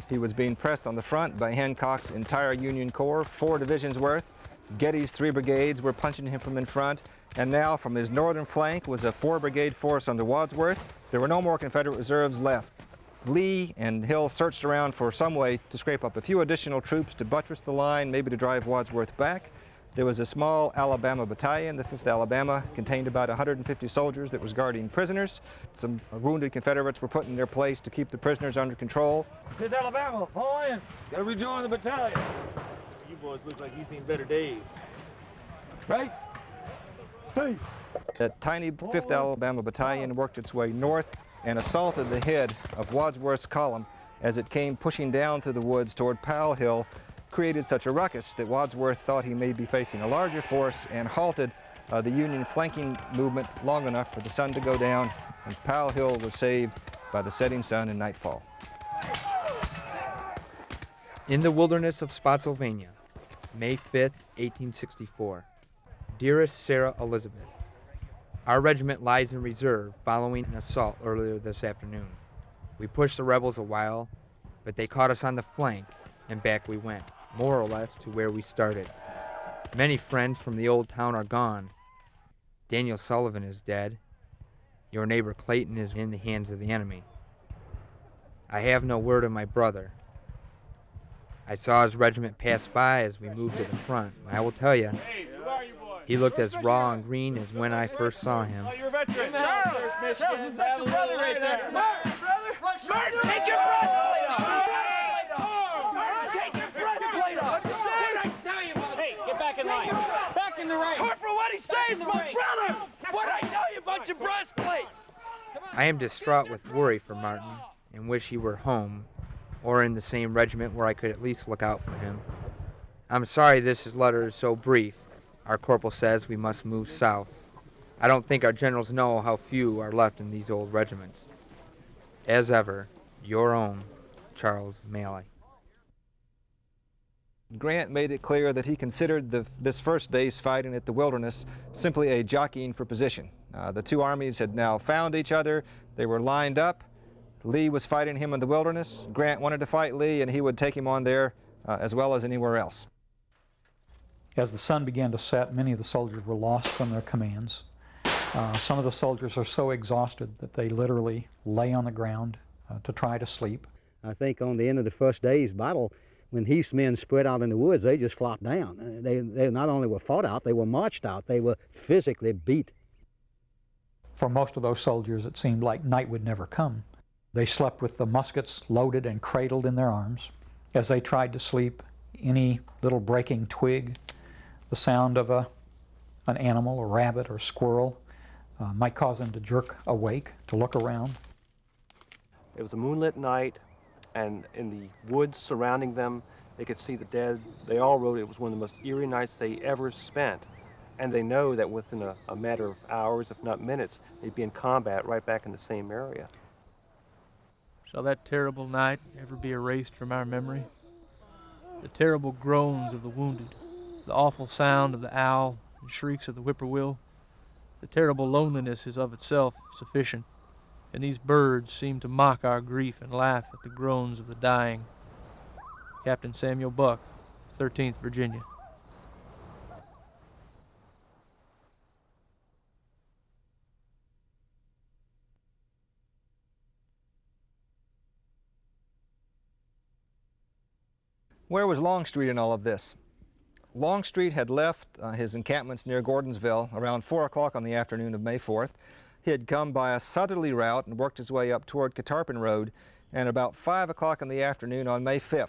He was being pressed on the front by Hancock's entire Union Corps, 4 divisions worth. Getty's 3 brigades were punching him from in front, and now from his northern flank was a 4-brigade force under Wadsworth. There were no more Confederate reserves left. Lee and Hill searched around for some way to scrape up a few additional troops to buttress the line, maybe to drive Wadsworth back. There was a small Alabama battalion. The 5th Alabama contained about 150 soldiers that was guarding prisoners. Some wounded Confederates were put in their place to keep the prisoners under control. 5th Alabama, fall in. Gotta rejoin the battalion. You boys look like you've seen better days. Right? Hey. That tiny 5th Alabama battalion worked its way north and assaulted the head of Wadsworth's column as it came pushing down through the woods toward Powell Hill, created such a ruckus that Wadsworth thought he may be facing a larger force and halted the Union flanking movement long enough for the sun to go down, and Powell Hill was saved by the setting sun and nightfall. In the wilderness of Spotsylvania, May 5th, 1864. Dearest Sarah Elizabeth, our regiment lies in reserve following an assault earlier this afternoon. We pushed the rebels a while, but they caught us on the flank, and back we went, more or less to where we started. Many friends from the old town are gone. Daniel Sullivan is dead. Your neighbor Clayton is in the hands of the enemy. I have no word of my brother. I saw his regiment pass by as we moved to the front. I will tell you, he looked as raw and green as when I first saw him. You're a veteran. Charles, is that your brother right there? Martin, brother. Take your breastplate off. Take your breastplate off. What did I tell you about? Hey, get back in line. Back in the ring. Corporal, what he says, my brother. What did I tell you about your breastplate? I am distraught with worry for Martin and wish he were home or in the same regiment where I could at least look out for him. I'm sorry this letter is so brief. Our corporal says we must move south. I don't think our generals know how few are left in these old regiments. As ever, your own Charles Maley. Grant made it clear that he considered this first day's fighting at the Wilderness simply a jockeying for position. The two armies had now found each other. They were lined up. Lee was fighting him in the Wilderness. Grant wanted to fight Lee, and he would take him on there as well as anywhere else. As the sun began to set, many of the soldiers were lost from their commands. Some of the soldiers are so exhausted that they literally lay on the ground to try to sleep. I think on the end of the first day's battle, when Heath's men spread out in the woods, they just flopped down. They not only were fought out, they were marched out. They were physically beat. For most of those soldiers, it seemed like night would never come. They slept with the muskets loaded and cradled in their arms. As they tried to sleep, any little breaking twig, the sound of an animal, a rabbit or squirrel, might cause them to jerk awake, to look around. It was a moonlit night, and in the woods surrounding them, they could see the dead. They all wrote it was one of the most eerie nights they ever spent. And they know that within a matter of hours, if not minutes, they'd be in combat right back in the same area. Shall that terrible night ever be erased from our memory? The terrible groans of the wounded, the awful sound of the owl and shrieks of the whippoorwill. The terrible loneliness is of itself sufficient, and these birds seem to mock our grief and laugh at the groans of the dying. Captain Samuel Buck, 13th Virginia. Where was Longstreet in all of this? Longstreet had left his encampments near Gordonsville around 4 o'clock on the afternoon of May 4th. He had come by a southerly route and worked his way up toward Catarpin Road, and about 5 o'clock in the afternoon on May 5th.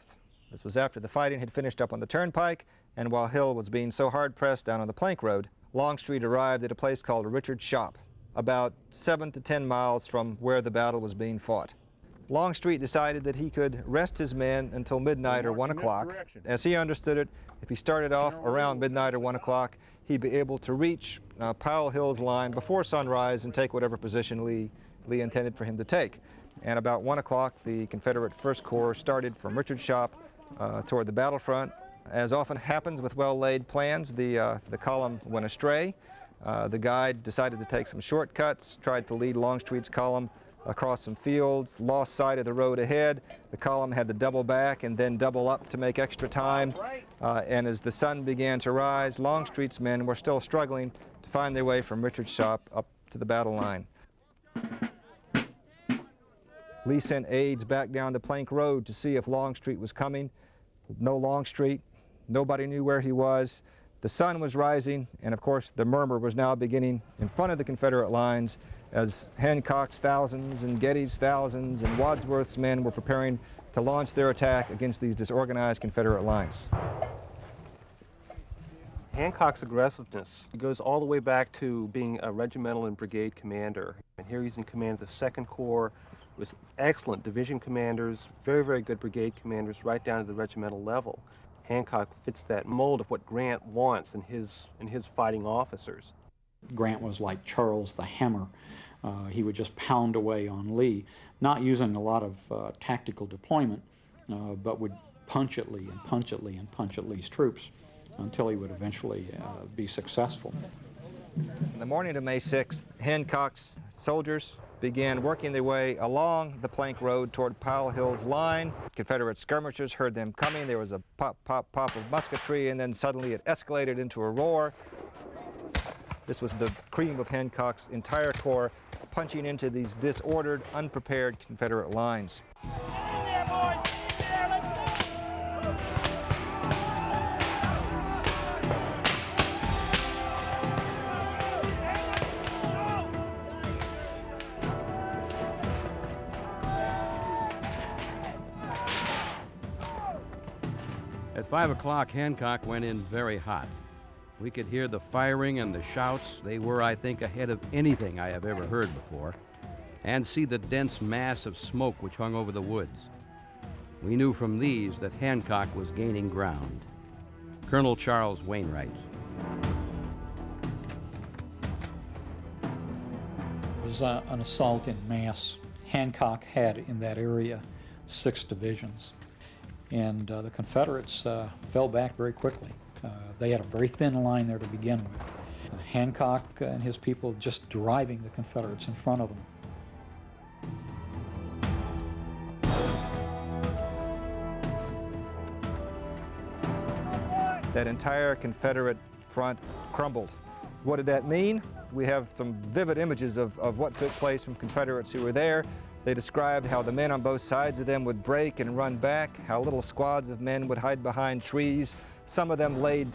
This was after the fighting had finished up on the turnpike, and while Hill was being so hard-pressed down on the Plank Road, Longstreet arrived at a place called Richard's Shop, about 7 to 10 miles from where the battle was being fought. Longstreet decided that he could rest his men until midnight or 1 o'clock. As he understood it, if he started off around midnight or 1 o'clock, he'd be able to reach Powell Hill's line before sunrise and take whatever position Lee intended for him to take. And about 1 o'clock, the Confederate First Corps started from Richard's Shop toward the battlefront. As often happens with well-laid plans, the column went astray. The guide decided to take some shortcuts, tried to lead Longstreet's column across some fields, lost sight of the road ahead. The column had to double back and then double up to make extra time. And as the sun began to rise, Longstreet's men were still struggling to find their way from Richard's Shop up to the battle line. Lee sent aides back down the Plank Road to see if Longstreet was coming. No Longstreet. Nobody knew where he was. The sun was rising, and of course the murmur was now beginning in front of the Confederate lines as Hancock's thousands and Getty's thousands and Wadsworth's men were preparing to launch their attack against these disorganized Confederate lines. Hancock's aggressiveness goes all the way back to being a regimental and brigade commander. And here he's in command of the 2nd Corps, with excellent division commanders, very, very good brigade commanders, right down to the regimental level. Hancock fits that mold of what Grant wants in his fighting officers. Grant was like Charles the Hammer. He would just pound away on Lee, not using a lot of tactical deployment, but would punch at Lee and punch at Lee and punch at Lee's troops until he would eventually be successful. In the morning of May 6th, Hancock's soldiers began working their way along the Plank Road toward Powell Hill's line. Confederate skirmishers heard them coming. There was a pop, pop, pop of musketry, and then suddenly it escalated into a roar. This was the cream of Hancock's entire corps punching into these disordered, unprepared Confederate lines. At 5 o'clock, Hancock went in very hot. We could hear the firing and the shouts. They were, I think, ahead of anything I have ever heard before, and see the dense mass of smoke which hung over the woods. We knew from these that Hancock was gaining ground. Colonel Charles Wainwright. It was an assault in mass. Hancock had in that area 6 divisions. And the Confederates fell back very quickly. They had a very thin line there to begin with. Hancock and his people just driving the Confederates in front of them. That entire Confederate front crumbled. What did that mean? We have some vivid images of what took place from Confederates who were there. They described how the men on both sides of them would break and run back, how little squads of men would hide behind trees. Some of them laid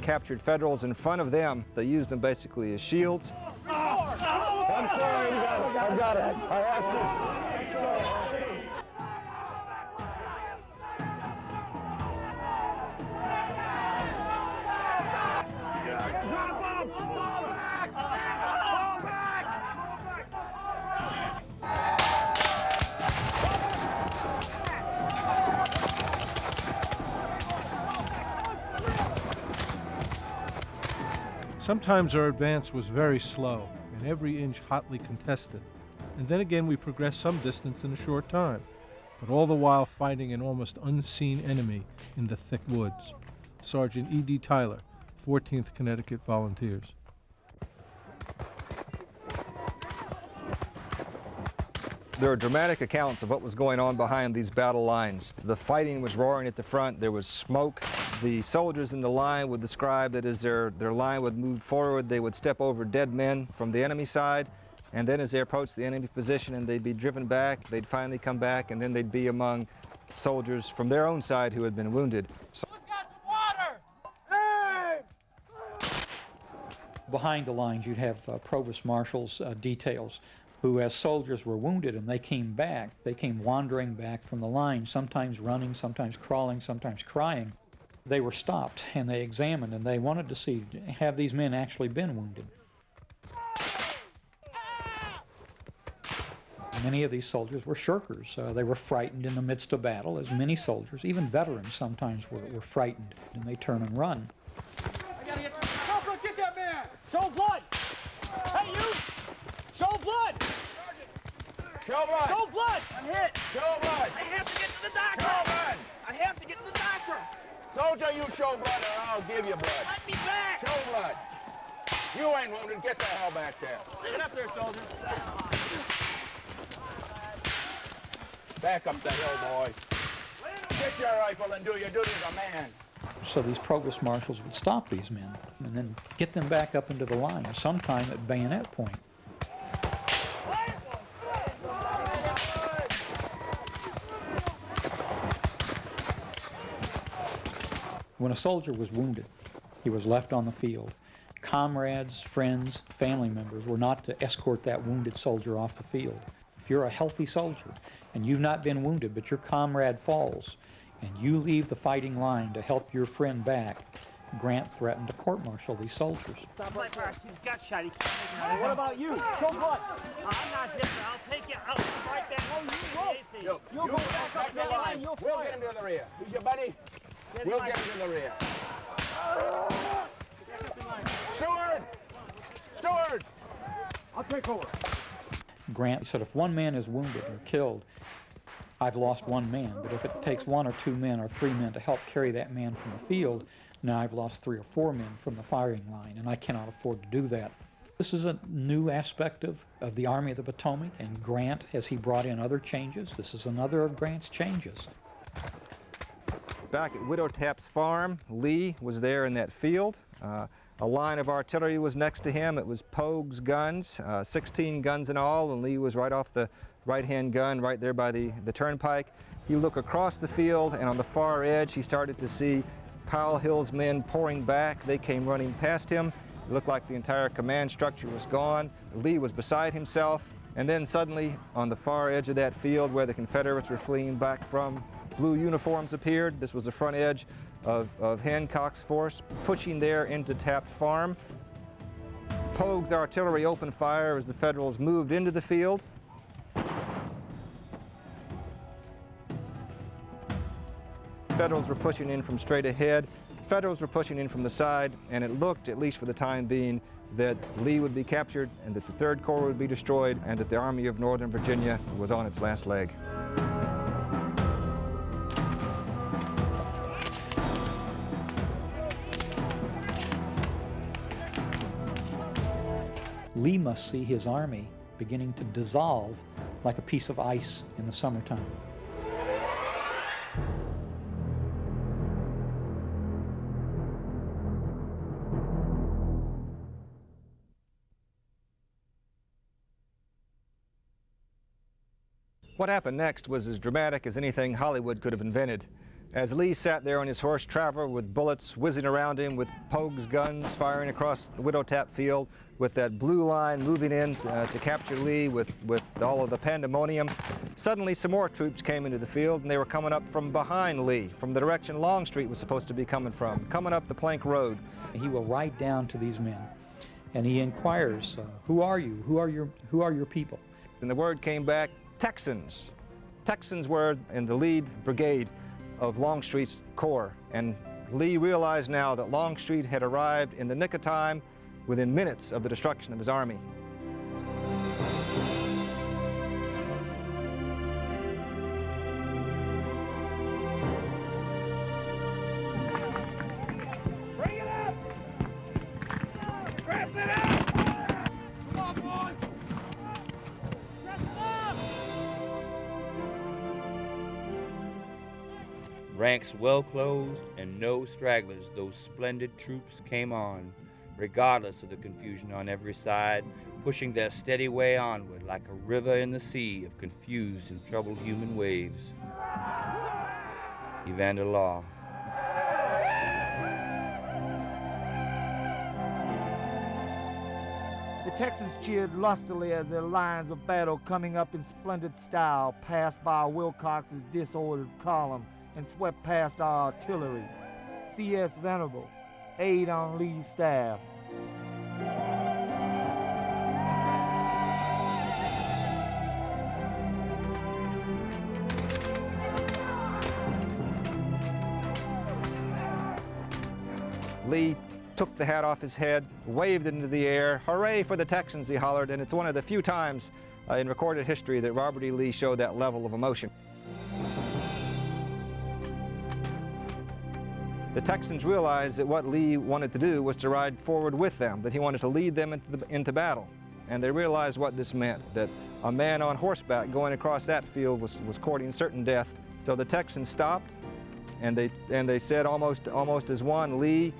captured Federals in front of them. They used them basically as shields. I'm sorry, I've got it. I have to. Sometimes our advance was very slow, and every inch hotly contested, and then again we progressed some distance in a short time, but all the while fighting an almost unseen enemy in the thick woods. Sergeant E.D. Tyler, 14th Connecticut Volunteers. There are dramatic accounts of what was going on behind these battle lines. The fighting was roaring at the front. There was smoke. The soldiers in the line would describe that as their line would move forward, they would step over dead men from the enemy side, and then as they approached the enemy position and they'd be driven back, they'd finally come back, and then they'd be among soldiers from their own side who had been wounded. Behind the lines, you'd have provost marshals' details who, as soldiers were wounded and they came back, they came wandering back from the line, sometimes running, sometimes crawling, sometimes crying. They were stopped and they examined and they wanted to see, have these men actually been wounded? Many of these soldiers were shirkers. They were frightened in the midst of battle, as many soldiers, even veterans sometimes were frightened, and they turn and run. I gotta get that man! Show blood! Hey, you! Show blood! Show blood! Show blood! I'm hit! Show blood! I have to get to the doctor! Show blood! I have to get to the doctor! Soldier, you show blood or I'll give you blood. Let me back! Show blood! You ain't wounded. Get the hell back there. Get up there, soldier. Back up the hill, boy. Get your rifle and do your duty as a man. So these provost marshals would stop these men and then get them back up into the line, sometime at bayonet point. When a soldier was wounded, he was left on the field. Comrades, friends, family members were not to escort that wounded soldier off the field. If you're a healthy soldier and you've not been wounded, but your comrade falls, and you leave the fighting line to help your friend back, Grant threatened to court-martial these soldiers. Stop right there. He's got shot. What about you? Show blood. I'm not hit. I'll take you out right back. Oh, you will. You'll go back up the line. You'll We'll get him to the rear. Who's your buddy? We'll get him to the rear. Steward! Steward! I'll take over. Grant said, if one man is wounded or killed, I've lost one man, but if it takes 1 or 2 men or 3 men to help carry that man from the field, now I've lost 3 or 4 men from the firing line, and I cannot afford to do that. This is a new aspect of the Army of the Potomac, and Grant, as he brought in other changes, this is another of Grant's changes. Back at Widow Tapp's farm, Lee was there in that field. A line of artillery was next to him. It was Pogue's guns, 16 guns in all, and Lee was right off the right-hand gun right there by the turnpike. You look across the field, and on the far edge, he started to see Powell Hill's men pouring back. They came running past him. It looked like the entire command structure was gone. Lee was beside himself, and then suddenly, on the far edge of that field where the Confederates were fleeing back from, blue uniforms appeared. This was the front edge of Hancock's force, pushing there into Tapp's farm. Pogue's artillery opened fire as the Federals moved into the field. Federals were pushing in from straight ahead. Federals were pushing in from the side, and it looked, at least for the time being, that Lee would be captured and that the Third Corps would be destroyed and that the Army of Northern Virginia was on its last leg. Lee must see his army beginning to dissolve like a piece of ice in the summertime. What happened next was as dramatic as anything Hollywood could have invented. As Lee sat there on his horse Traveler with bullets whizzing around him, with Pogue's guns firing across the Widow Tap field, with that blue line moving in to capture Lee, with all of the pandemonium, suddenly some more troops came into the field, and they were coming up from behind Lee, from the direction Longstreet was supposed to be coming from, coming up the Plank Road. He will ride down to these men, and he inquires, who are you? Who are your people? And the word came back, Texans. Texans were in the lead brigade of Longstreet's corps, and Lee realized now that Longstreet had arrived in the nick of time, within minutes of the destruction of his army. Bring it up! Ranks well closed and no stragglers, those splendid troops came on, regardless of the confusion on every side, pushing their steady way onward like a river in the sea of confused and troubled human waves. Evander Law. The Texans cheered lustily as their lines of battle, coming up in splendid style, passed by Wilcox's disordered column and swept past our artillery. C.S. Venable, aide on Lee's staff. Lee took the hat off his head, waved it into the air. "Hooray for the Texans," he hollered, and it's one of the few times in recorded history that Robert E. Lee showed that level of emotion. The Texans realized that what Lee wanted to do was to ride forward with them, that he wanted to lead them into battle. And they realized what this meant, that a man on horseback going across that field was courting certain death. So the Texans stopped, and they said almost as one, Lee,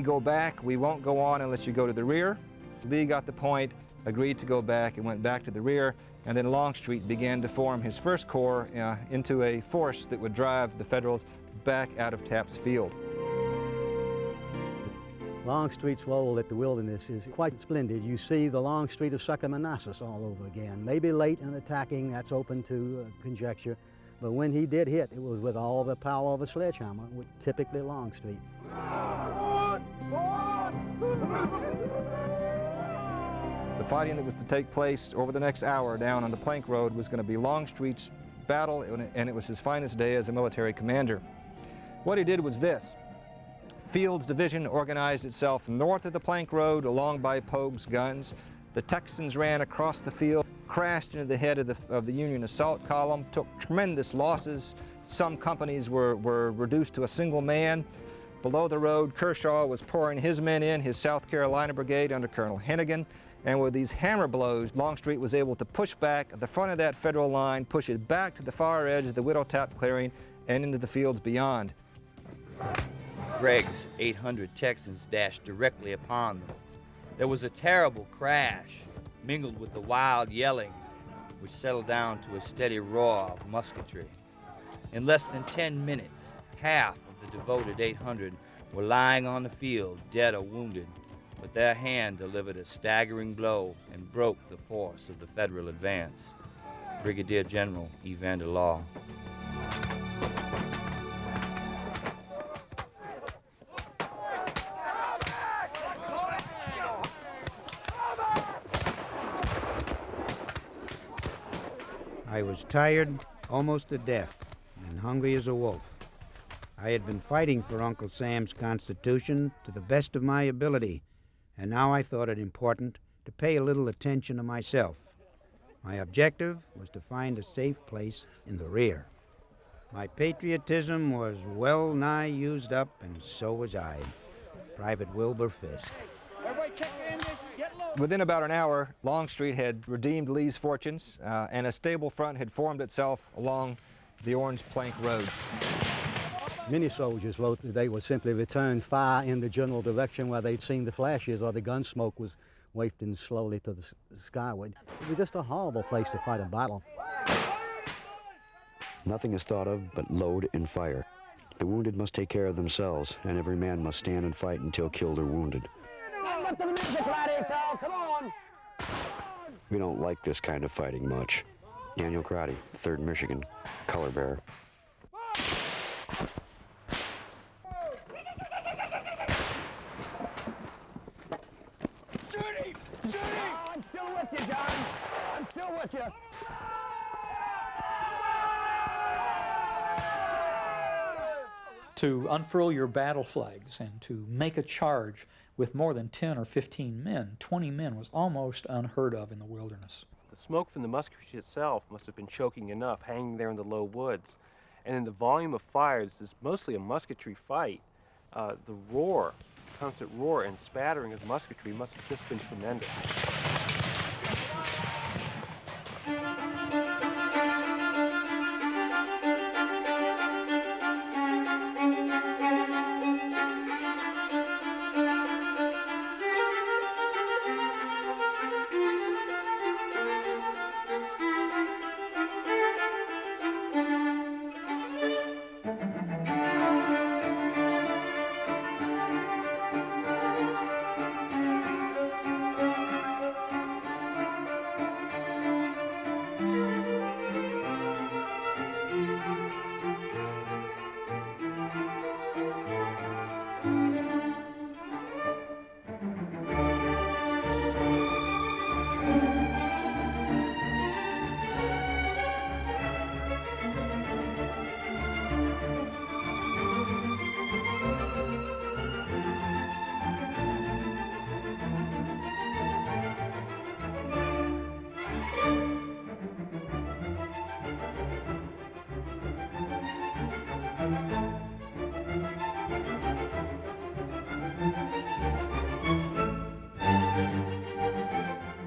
go back. We won't go on unless you go to the rear. Lee got the point, agreed to go back, and went back to the rear. And then Longstreet began to form his first corps into a force that would drive the Federals back out of Tapp's Field. Longstreet's role at the Wilderness is quite splendid. You see the Longstreet of Succour Manassas all over again. Maybe late in attacking, that's open to conjecture, but when he did hit, it was with all the power of a sledgehammer, with typically Longstreet. The fighting that was to take place over the next hour down on the Plank Road was going to be Longstreet's battle, and it was his finest day as a military commander. What he did was this. Field's division organized itself north of the Plank Road along by Pogue's guns. The Texans ran across the field, crashed into the head of the Union assault column, took tremendous losses. Some companies were reduced to a single man. Below the road, Kershaw was pouring his men in, his South Carolina Brigade under Colonel Hennigan. And with these hammer blows, Longstreet was able to push back at the front of that Federal line, push it back to the far edge of the Widow Tap clearing and into the fields beyond. Gregg's 800 Texans dashed directly upon them. There was a terrible crash, mingled with the wild yelling, which settled down to a steady roar of musketry. In less than 10 minutes, half of the devoted 800 were lying on the field, dead or wounded, but their hand delivered a staggering blow and broke the force of the Federal advance. Brigadier General Evander Law. I was tired, almost to death, and hungry as a wolf. I had been fighting for Uncle Sam's Constitution to the best of my ability, and now I thought it important to pay a little attention to myself. My objective was to find a safe place in the rear. My patriotism was well nigh used up, and so was I. Private Wilbur Fisk. Within about an hour, Longstreet had redeemed Lee's fortunes, and a stable front had formed itself along the Orange Plank Road. Many soldiers wrote that they would simply return fire in the general direction where they'd seen the flashes or the gun smoke was wafting slowly to the skyward. It was just a horrible place to fight a battle. Nothing is thought of but load and fire. The wounded must take care of themselves, and every man must stand and fight until killed or wounded. Stand up to the music, laddies, now, come on! We don't like this kind of fighting much. Daniel Crotty, 3rd Michigan, color bearer. Shoot him! Shoot him! I'm still with you, John. I'm still with you. To unfurl your battle flags and to make a charge with more than 10 or 15 men, 20 men, was almost unheard of in the wilderness. The smoke from the musketry itself must have been choking enough, hanging there in the low woods. And in the volume of fire, this is mostly a musketry fight. The roar The constant roar and spattering of musketry must have just been tremendous.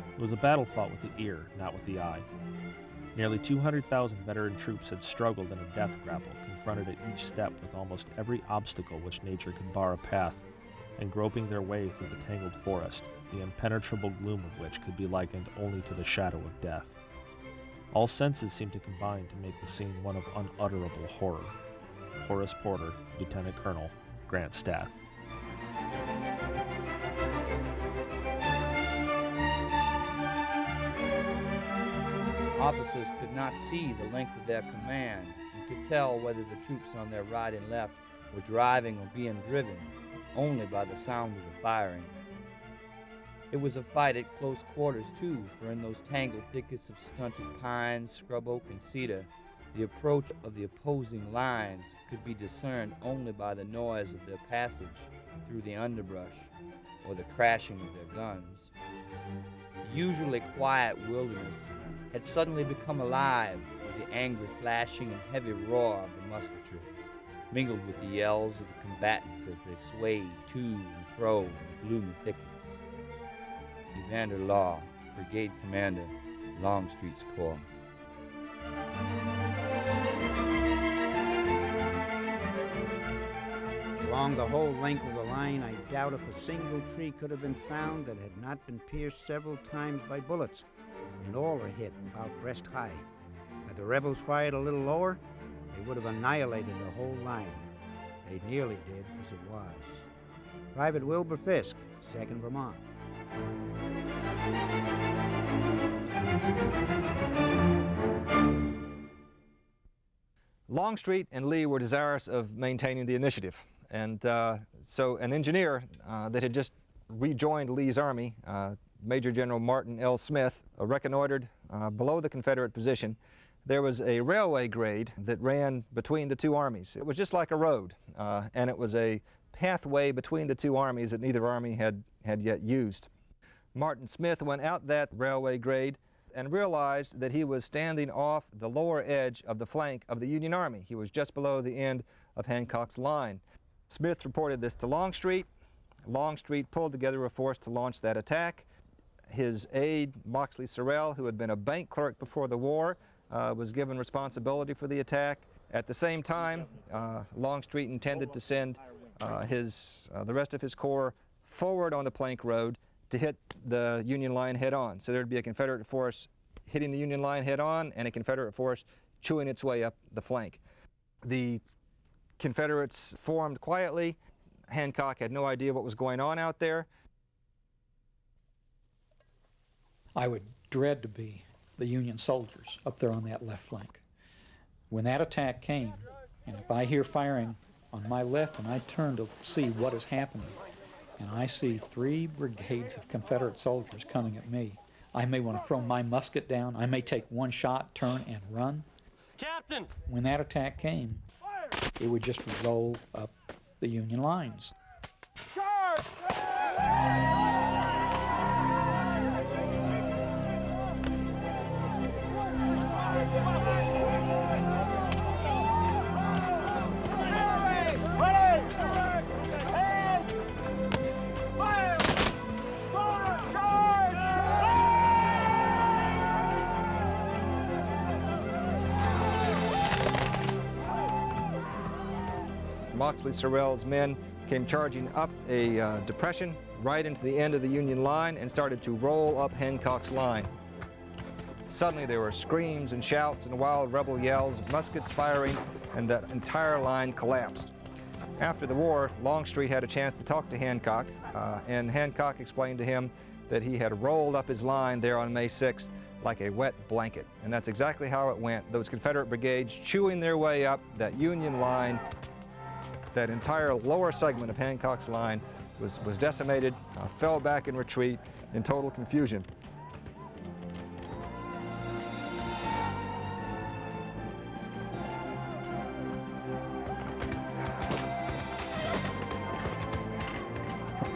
It was a battle fought with the ear, not with the eye. Nearly 200,000 veteran troops had struggled in a death grapple, confronted at each step with almost every obstacle which nature could bar a path, and groping their way through the tangled forest, the impenetrable gloom of which could be likened only to the shadow of death. All senses seemed to combine to make the scene one of unutterable horror. Horace Porter, Lieutenant Colonel, Grant Staff. Officers could not see the length of their command and could tell whether the troops on their right and left were driving or being driven only by the sound of the firing. It was a fight at close quarters too, for in those tangled thickets of stunted pines, scrub oak, and cedar, the approach of the opposing lines could be discerned only by the noise of their passage through the underbrush or the crashing of their guns. The usually quiet wilderness had suddenly become alive with the angry flashing and heavy roar of the musketry, mingled with the yells of the combatants as they swayed to and fro in the gloomy thickets. Evander Law, Brigade Commander, Longstreet's Corps. Along the whole length of the line, I doubt if a single tree could have been found that had not been pierced several times by bullets, and all are hit about breast high. Had the rebels fired a little lower, they would have annihilated the whole line. They nearly did as it was. Private Wilbur Fisk, 2nd Vermont. Longstreet and Lee were desirous of maintaining the initiative, and so an engineer that had just rejoined Lee's army, Major General Martin L. Smith, reconnoitered below the Confederate position. There was a railway grade that ran between the two armies. It was just like a road, and it was a pathway between the two armies that neither army had yet used. Martin Smith went out that railway grade and realized that he was standing off the lower edge of the flank of the Union Army. He was just below the end of Hancock's line. Smith reported this to Longstreet. Longstreet pulled together a force to launch that attack. His aide, Moxley Sorrell, who had been a bank clerk before the war, was given responsibility for the attack. At the same time, Longstreet intended to send the rest of his corps forward on the Plank Road to hit the Union line head-on. So there'd be a Confederate force hitting the Union line head-on and a Confederate force chewing its way up the flank. The Confederates formed quietly. Hancock had no idea what was going on out there. I would dread to be the Union soldiers up there on that left flank. When that attack came, and if I hear firing on my left and I turn to see what is happening, and I see 3 brigades of Confederate soldiers coming at me, I may want to throw my musket down. I may take one shot, turn, and run. Captain! When that attack came, it would just roll up the Union lines. Charge! Moxley Sorrell's men came charging up a depression right into the end of the Union line and started to roll up Hancock's line. Suddenly there were screams and shouts and wild rebel yells, muskets firing, and that entire line collapsed. After the war, Longstreet had a chance to talk to Hancock, and Hancock explained to him that he had rolled up his line there on May 6th like a wet blanket. And that's exactly how it went. Those Confederate brigades chewing their way up that Union line, that entire lower segment of Hancock's line was decimated, fell back in retreat in total confusion.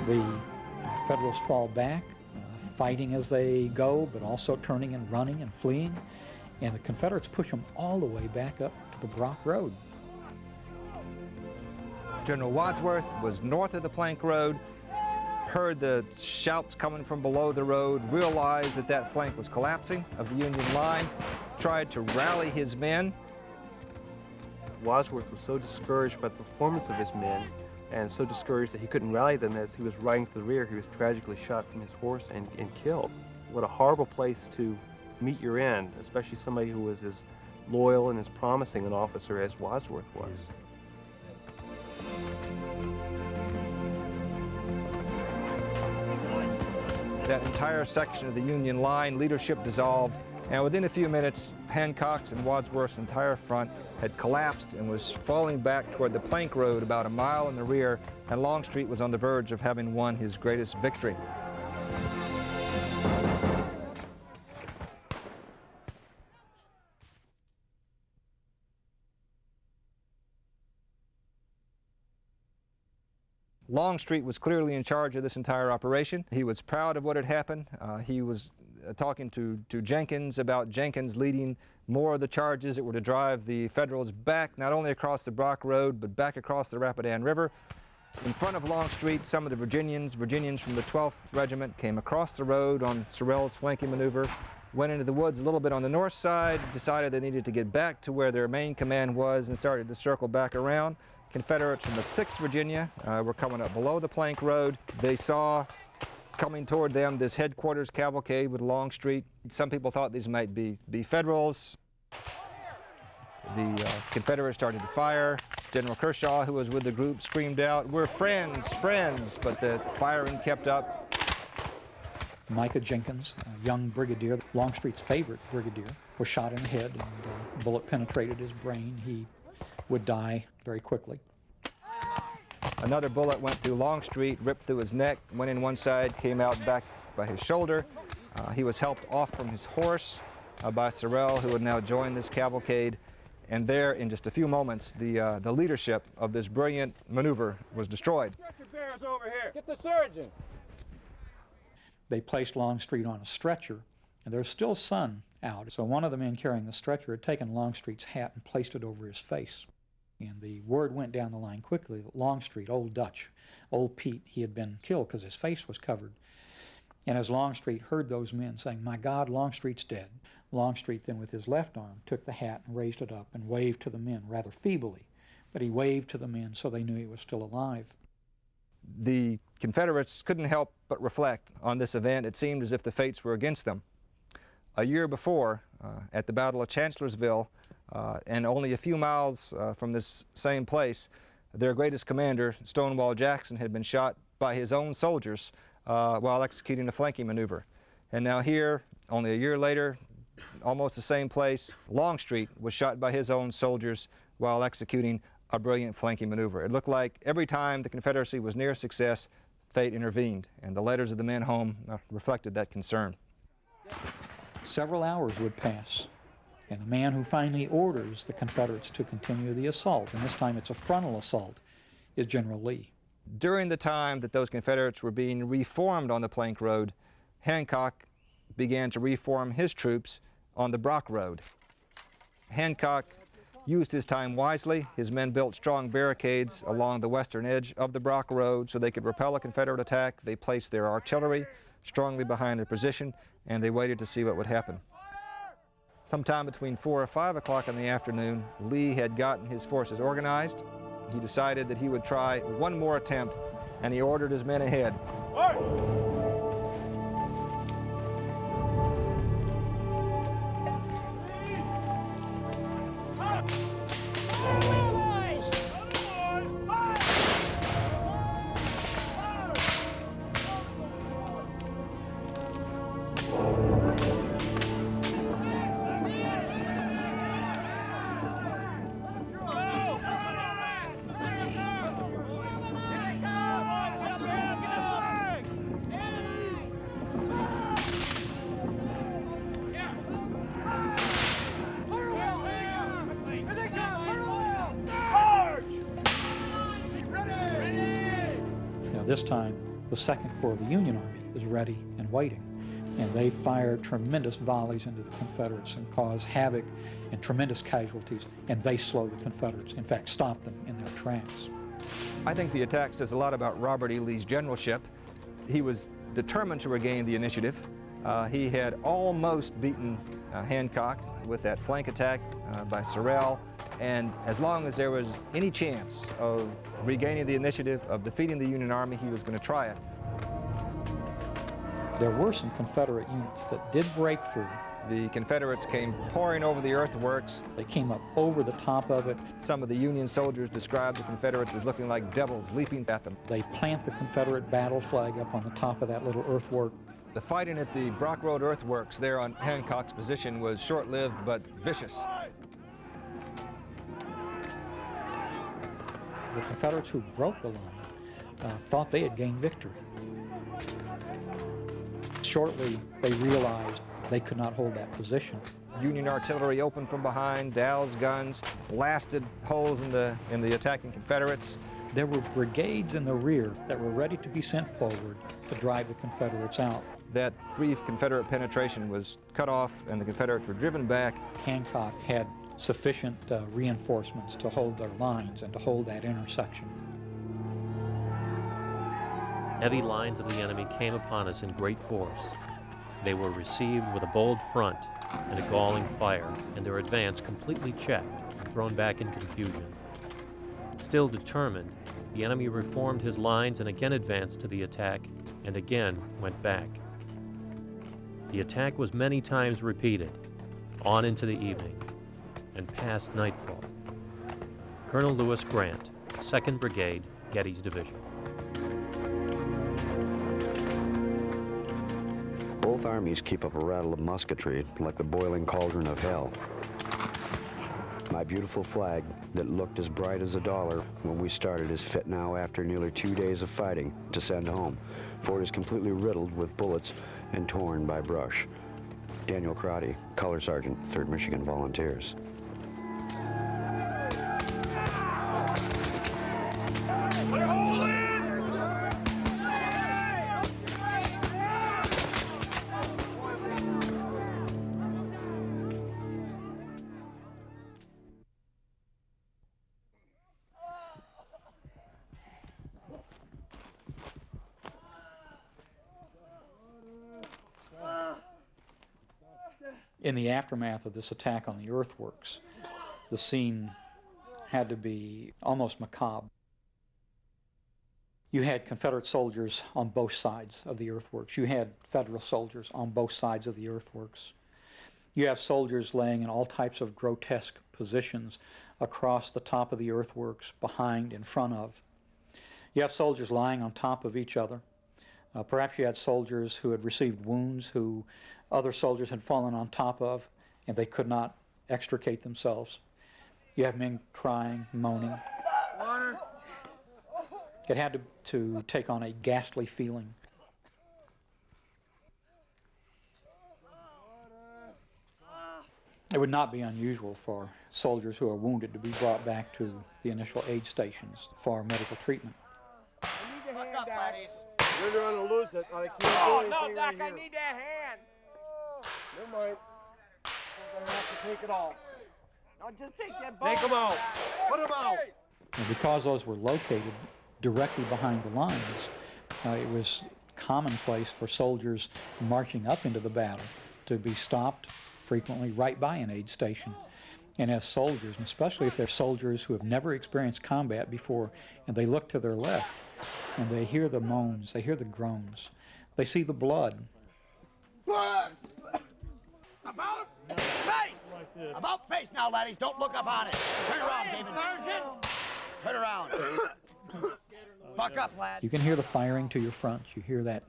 The Federals fall back, fighting as they go, but also turning and running and fleeing. And the Confederates push them all the way back up to the Brock Road. General Wadsworth was north of the Plank Road, heard the shouts coming from below the road, realized that that flank was collapsing of the Union line, tried to rally his men. Wadsworth was so discouraged by the performance of his men and so discouraged that he couldn't rally them. As he was riding to the rear, he was tragically shot from his horse and killed. What a horrible place to meet your end, especially somebody who was as loyal and as promising an officer as Wadsworth was. That entire section of the Union line, leadership dissolved, and within a few minutes, Hancock's and Wadsworth's entire front had collapsed and was falling back toward the Plank Road about a mile in the rear, and Longstreet was on the verge of having won his greatest victory. Longstreet was clearly in charge of this entire operation. He was proud of what had happened. He was talking to Jenkins about Jenkins leading more of the charges that were to drive the Federals back, not only across the Brock Road, but back across the Rapidan River. In front of Longstreet, some of the Virginians from the 12th Regiment came across the road on Sorrell's flanking maneuver, went into the woods a little bit on the north side, decided they needed to get back to where their main command was, and started to circle back around. Confederates from the 6th Virginia were coming up below the Plank Road. They saw coming toward them this headquarters cavalcade with Longstreet. Some people thought these might be Federals. The Confederates started to fire. General Kershaw, who was with the group, screamed out, "We're friends, friends," but the firing kept up. Micah Jenkins, a young brigadier, Longstreet's favorite brigadier, was shot in the head, and a bullet penetrated his brain. He would die very quickly. Another bullet went through Longstreet, ripped through his neck, went in one side, came out back by his shoulder. He was helped off from his horse by Sorrell, who had now joined this cavalcade. And there, in just a few moments, the leadership of this brilliant maneuver was destroyed. Bears over here. Get the surgeon. They placed Longstreet on a stretcher, and there's still sun out. So one of the men carrying the stretcher had taken Longstreet's hat and placed it over his face. And the word went down the line quickly that Longstreet, Old Dutch, Old Pete, he had been killed because his face was covered. And as Longstreet heard those men saying, "My God, Longstreet's dead," Longstreet then with his left arm took the hat and raised it up and waved to the men, rather feebly, but he waved to the men so they knew he was still alive. The Confederates couldn't help but reflect on this event. It seemed as if the fates were against them. A year before, at the Battle of Chancellorsville, and only a few miles from this same place, their greatest commander, Stonewall Jackson, had been shot by his own soldiers while executing a flanking maneuver. And now here, only a year later, almost the same place, Longstreet was shot by his own soldiers while executing a brilliant flanking maneuver. It looked like every time the Confederacy was near success, fate intervened, and the letters of the men home reflected that concern. Several hours would pass, and the man who finally orders the Confederates to continue the assault, and this time it's a frontal assault, is General Lee. During the time that those Confederates were being reformed on the Plank Road, Hancock began to reform his troops on the Brock Road. Hancock used his time wisely. His men built strong barricades along the western edge of the Brock Road so they could repel a Confederate attack. They placed their artillery strongly behind their position, and they waited to see what would happen. Sometime between 4 or 5 o'clock in the afternoon, Lee had gotten his forces organized. he decided that he would try one more attempt, and he ordered his men ahead. This time, the Second Corps of the Union Army is ready and waiting, and they fire tremendous volleys into the Confederates and cause havoc and tremendous casualties, and they slow the Confederates, in fact, stop them in their tracks. I think the attack says a lot about Robert E. Lee's generalship. He was determined to regain the initiative. He had almost beaten Hancock with that flank attack by Sorrell, and as long as there was any chance of regaining the initiative, of defeating the Union Army, he was going to try it. There were some Confederate units that did break through. The Confederates came pouring over the earthworks. They came up over the top of it. Some of the Union soldiers described the Confederates as looking like devils leaping at them. They plant the Confederate battle flag up on the top of that little earthwork. The fighting at the Brock Road earthworks there on Hancock's position was short-lived but vicious. The Confederates who broke the line thought they had gained victory. Shortly, they realized they could not hold that position. Union artillery opened from behind. Dow's guns blasted holes in the attacking Confederates. There were brigades in the rear that were ready to be sent forward to drive the Confederates out. That brief Confederate penetration was cut off, and the Confederates were driven back. Hancock had sufficient reinforcements to hold their lines and to hold that intersection. Heavy lines of the enemy came upon us in great force. They were received with a bold front and a galling fire, and their advance completely checked and thrown back in confusion. Still determined, the enemy reformed his lines and again advanced to the attack and again went back. The attack was many times repeated, on into the evening, and past nightfall. Colonel Lewis Grant, 2nd Brigade, Getty's Division. Both armies keep up a rattle of musketry like the boiling cauldron of hell. My beautiful flag that looked as bright as $1 when we started is fit now after nearly 2 days of fighting to send home, for it is completely riddled with bullets and torn by brush. Daniel Crotty, Color Sergeant, 3rd Michigan Volunteers. In the aftermath of this attack on the earthworks, the scene had to be almost macabre. You had Confederate soldiers on both sides of the earthworks. You had Federal soldiers on both sides of the earthworks. You have soldiers laying in all types of grotesque positions across the top of the earthworks, behind, in front of. You have soldiers lying on top of each other. Perhaps you had soldiers who had received wounds who other soldiers had fallen on top of, and they could not extricate themselves. You have men crying, moaning. Water. It had to take on a ghastly feeling. It would not be unusual for soldiers who are wounded to be brought back to the initial aid stations for medical treatment. I need your hand, Doc. You're going to lose it. I can't do no, Doc, I need that hand. Never mind. I'm going to have to take it off. No, just take that ball. Take them out. Put them out. And because those were located directly behind the lines, it was commonplace for soldiers marching up into the battle to be stopped frequently right by an aid station And as soldiers, and especially if they're soldiers who have never experienced combat before, and they look to their left, and they hear the moans, they hear the groans, they see the blood. About face! About face now, laddies. Don't look up on it. Turn around, David. Sergeant! Turn around. Buck up, lad. You can hear the firing to your front. You hear that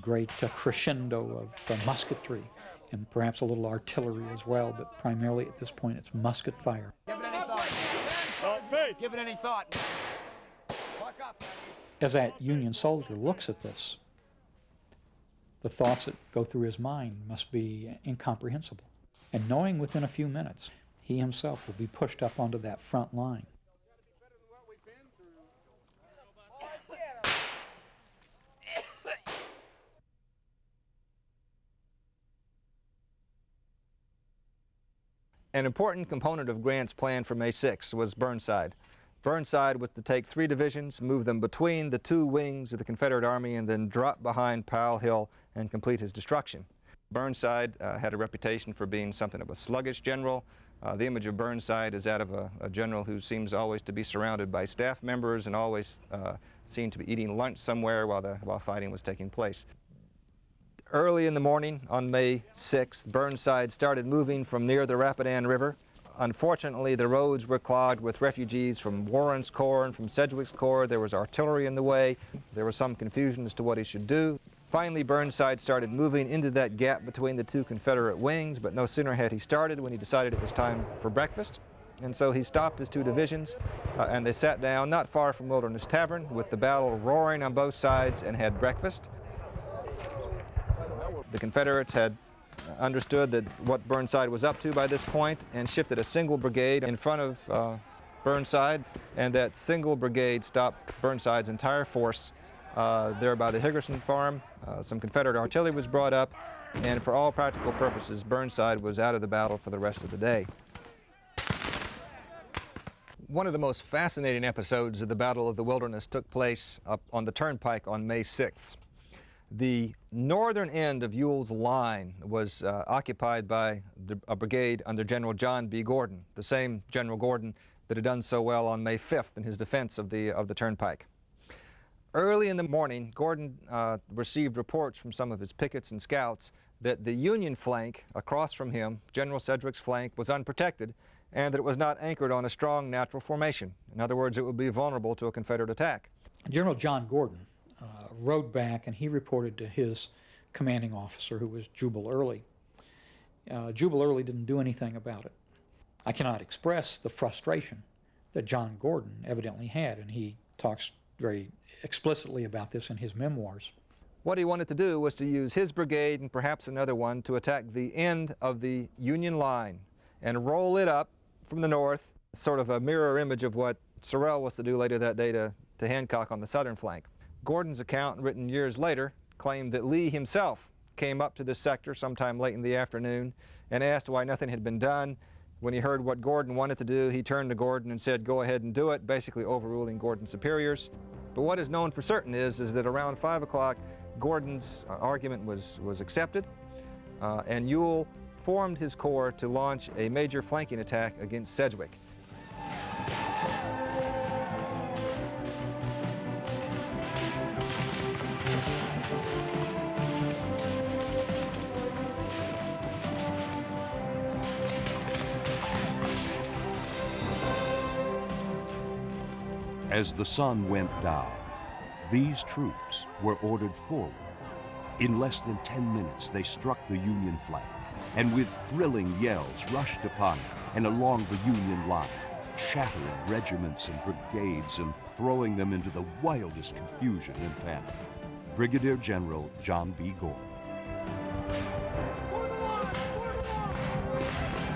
great crescendo of musketry and perhaps a little artillery as well, but primarily at this point it's musket fire. Give it any thought. Give it any thought. Buck up, laddies. As that Union soldier looks at this, the thoughts that go through his mind must be incomprehensible. And knowing within a few minutes, he himself will be pushed up onto that front line. An important component of Grant's plan for May 6 was Burnside. Burnside was to take 3 divisions, move them between the 2 wings of the Confederate Army, and then drop behind Powell Hill and complete his destruction. Burnside had a reputation for being something of a sluggish general. The image of Burnside is that of a general who seems always to be surrounded by staff members and always seemed to be eating lunch somewhere while fighting was taking place. Early in the morning on May 6th, Burnside started moving from near the Rapidan River. Unfortunately, the roads were clogged with refugees from Warren's Corps and from Sedgwick's Corps. There was artillery in the way. There was some confusion as to what he should do. Finally, Burnside started moving into that gap between the 2 Confederate wings, but no sooner had he started when he decided it was time for breakfast. And so he stopped his 2 divisions, and they sat down not far from Wilderness Tavern with the battle roaring on both sides and had breakfast. The Confederates had understood that what Burnside was up to by this point and shifted a single brigade in front of Burnside, and that single brigade stopped Burnside's entire force there by the Higgerson farm. Some Confederate artillery was brought up, and for all practical purposes, Burnside was out of the battle for the rest of the day. One of the most fascinating episodes of the Battle of the Wilderness took place up on the Turnpike on May 6th. The northern end of Ewell's line was occupied by a brigade under General John B. Gordon, the same General Gordon that had done so well on May 5th in his defense of the Turnpike. Early in the morning, Gordon received reports from some of his pickets and scouts that the Union flank across from him, General Sedgwick's flank, was unprotected and that it was not anchored on a strong natural formation. In other words, it would be vulnerable to a Confederate attack. General John Gordon rode back and he reported to his commanding officer, who was Jubal Early. Jubal Early didn't do anything about it. I cannot express the frustration that John Gordon evidently had, and he talks very explicitly about this in his memoirs. What he wanted to do was to use his brigade and perhaps another one to attack the end of the Union line and roll it up from the north, sort of a mirror image of what Sorrell was to do later that day to Hancock on the southern flank. Gordon's account, written years later, claimed that Lee himself came up to this sector sometime late in the afternoon and asked why nothing had been done. When he heard what Gordon wanted to do, he turned to Gordon and said, "Go ahead and do it," basically overruling Gordon's superiors. But what is known for certain is that around 5 o'clock, Gordon's argument was accepted, and Ewell formed his corps to launch a major flanking attack against Sedgwick. As the sun went down, these troops were ordered forward. In less than 10 minutes, they struck the Union flank, and with thrilling yells rushed upon it and along the Union line, shattering regiments and brigades and throwing them into the wildest confusion and panic. Brigadier General John B. Gordon.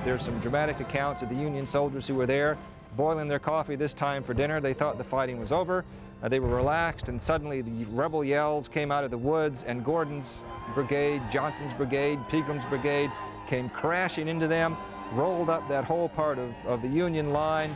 There's some dramatic accounts of the Union soldiers who were there boiling their coffee this time for dinner. They thought the fighting was over. They were relaxed, and suddenly the rebel yells came out of the woods, and Gordon's brigade, Johnson's brigade, Pegram's brigade came crashing into them, rolled up that whole part of the Union line.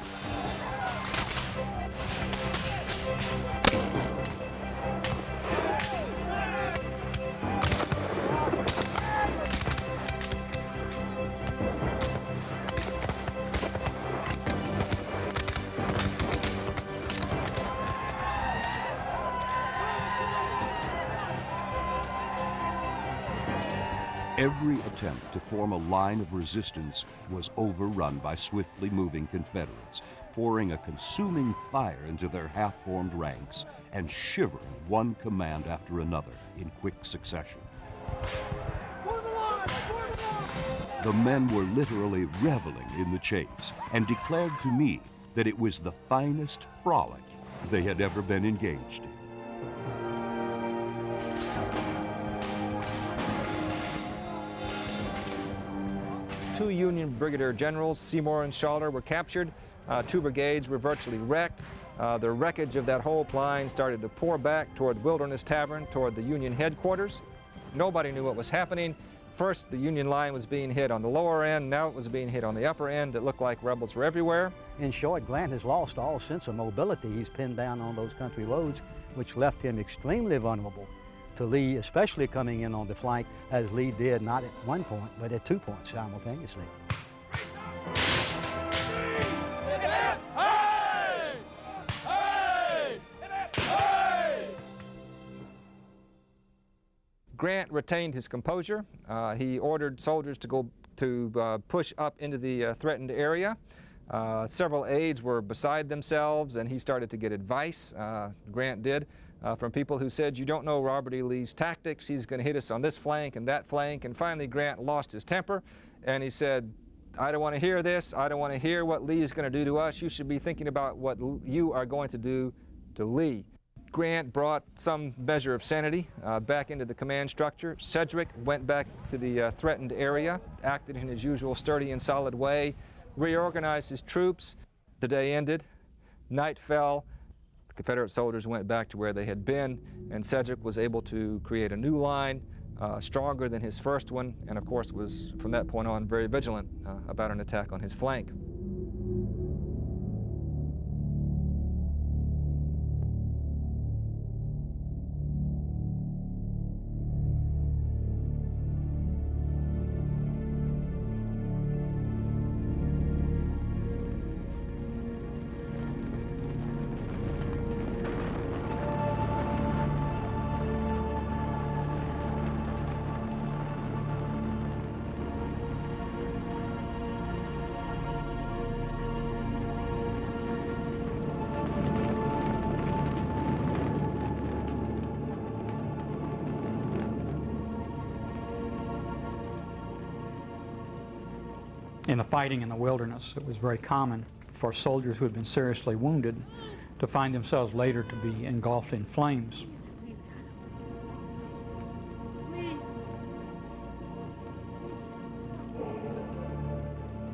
Every attempt to form a line of resistance was overrun by swiftly moving Confederates, pouring a consuming fire into their half-formed ranks and shivering one command after another in quick succession. The men were literally reveling in the chase and declared to me that it was the finest frolic they had ever been engaged in. Two Union brigadier generals, Seymour and Schuyler, were captured. Two brigades were virtually wrecked. The wreckage of that whole line started to pour back toward Wilderness Tavern, toward the Union headquarters. Nobody knew what was happening. First, the Union line was being hit on the lower end. Now it was being hit on the upper end. It looked like rebels were everywhere. In short, Grant has lost all sense of mobility. He's pinned down on those country roads, which left him extremely vulnerable to Lee, especially coming in on the flank, as Lee did not at one point, but at 2 points simultaneously. Grant retained his composure. He ordered soldiers to push up into the threatened area. Several aides were beside themselves, and he started to get advice, Grant did, from people who said, "You don't know Robert E. Lee's tactics. He's going to hit us on this flank and that flank." And finally, Grant lost his temper, and he said, "I don't want to hear this. I don't want to hear what Lee is going to do to us. You should be thinking about what you are going to do to Lee." Grant brought some measure of sanity back into the command structure. Sedgwick went back to the threatened area, acted in his usual sturdy and solid way, reorganized his troops. The day ended, night fell, the Confederate soldiers went back to where they had been, and Sedgwick was able to create a new line, stronger than his first one, and of course was from that point on very vigilant about an attack on his flank. In the fighting in the wilderness, it was very common for soldiers who had been seriously wounded to find themselves later to be engulfed in flames.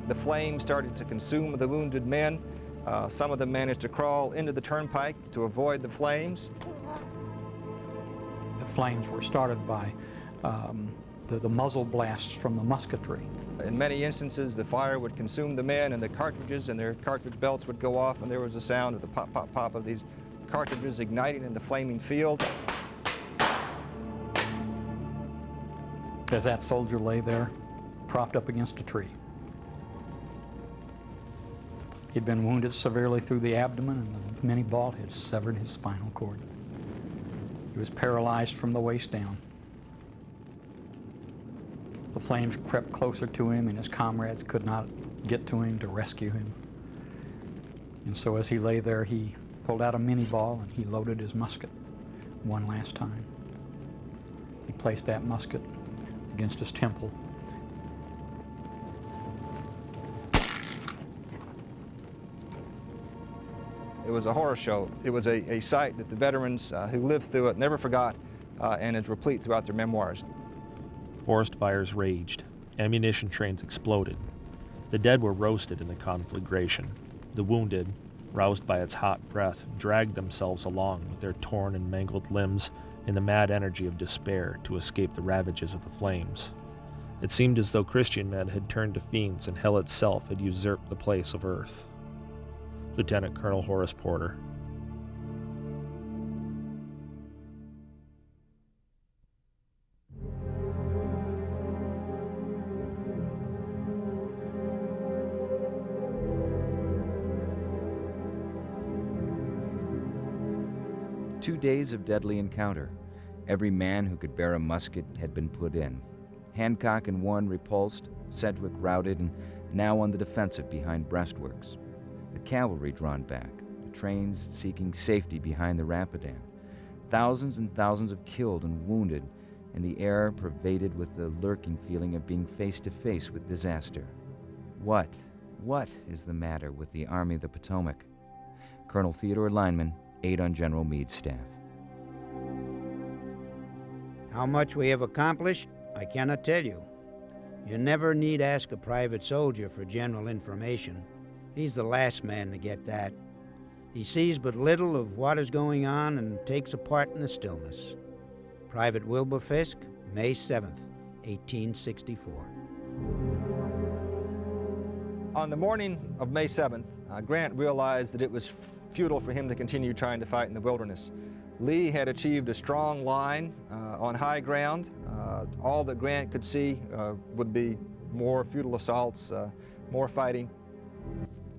The flames started to consume the wounded men. Some of them managed to crawl into the turnpike to avoid the flames. The flames were started by the muzzle blasts from the musketry. In many instances, the fire would consume the men and the cartridges, and their cartridge belts would go off, and there was a sound of the pop, pop, pop of these cartridges igniting in the flaming field. As that soldier lay there, propped up against a tree. He'd been wounded severely through the abdomen, and the mini ball had severed his spinal cord. He was paralyzed from the waist down. The flames crept closer to him, and his comrades could not get to him to rescue him. And so as he lay there, he pulled out a mini ball and he loaded his musket one last time. He placed that musket against his temple. It was a horror show. It was a sight that the veterans who lived through it never forgot, and is replete throughout their memoirs. Forest fires raged. Ammunition trains exploded. The dead were roasted in the conflagration. The wounded, roused by its hot breath, dragged themselves along with their torn and mangled limbs in the mad energy of despair to escape the ravages of the flames. It seemed as though Christian men had turned to fiends and hell itself had usurped the place of earth. Lieutenant Colonel Horace Porter. Two days of deadly encounter. Every man who could bear a musket had been put in. Hancock and Warren repulsed, Sedgwick routed, and now on the defensive behind breastworks. The cavalry drawn back, the trains seeking safety behind the Rapidan. Thousands and thousands of killed and wounded, and the air pervaded with the lurking feeling of being face to face with disaster. What is the matter with the Army of the Potomac? Colonel Theodore Lineman, aide on General Meade's staff. How much we have accomplished, I cannot tell you. You never need ask a private soldier for general information. He's the last man to get that. He sees but little of what is going on and takes a part in the stillness. Private Wilbur Fisk, May 7th, 1864. On the morning of May 7th, Grant realized that it was futile for him to continue trying to fight in the wilderness. Lee had achieved a strong line on high ground. All that Grant could see would be more futile assaults, more fighting.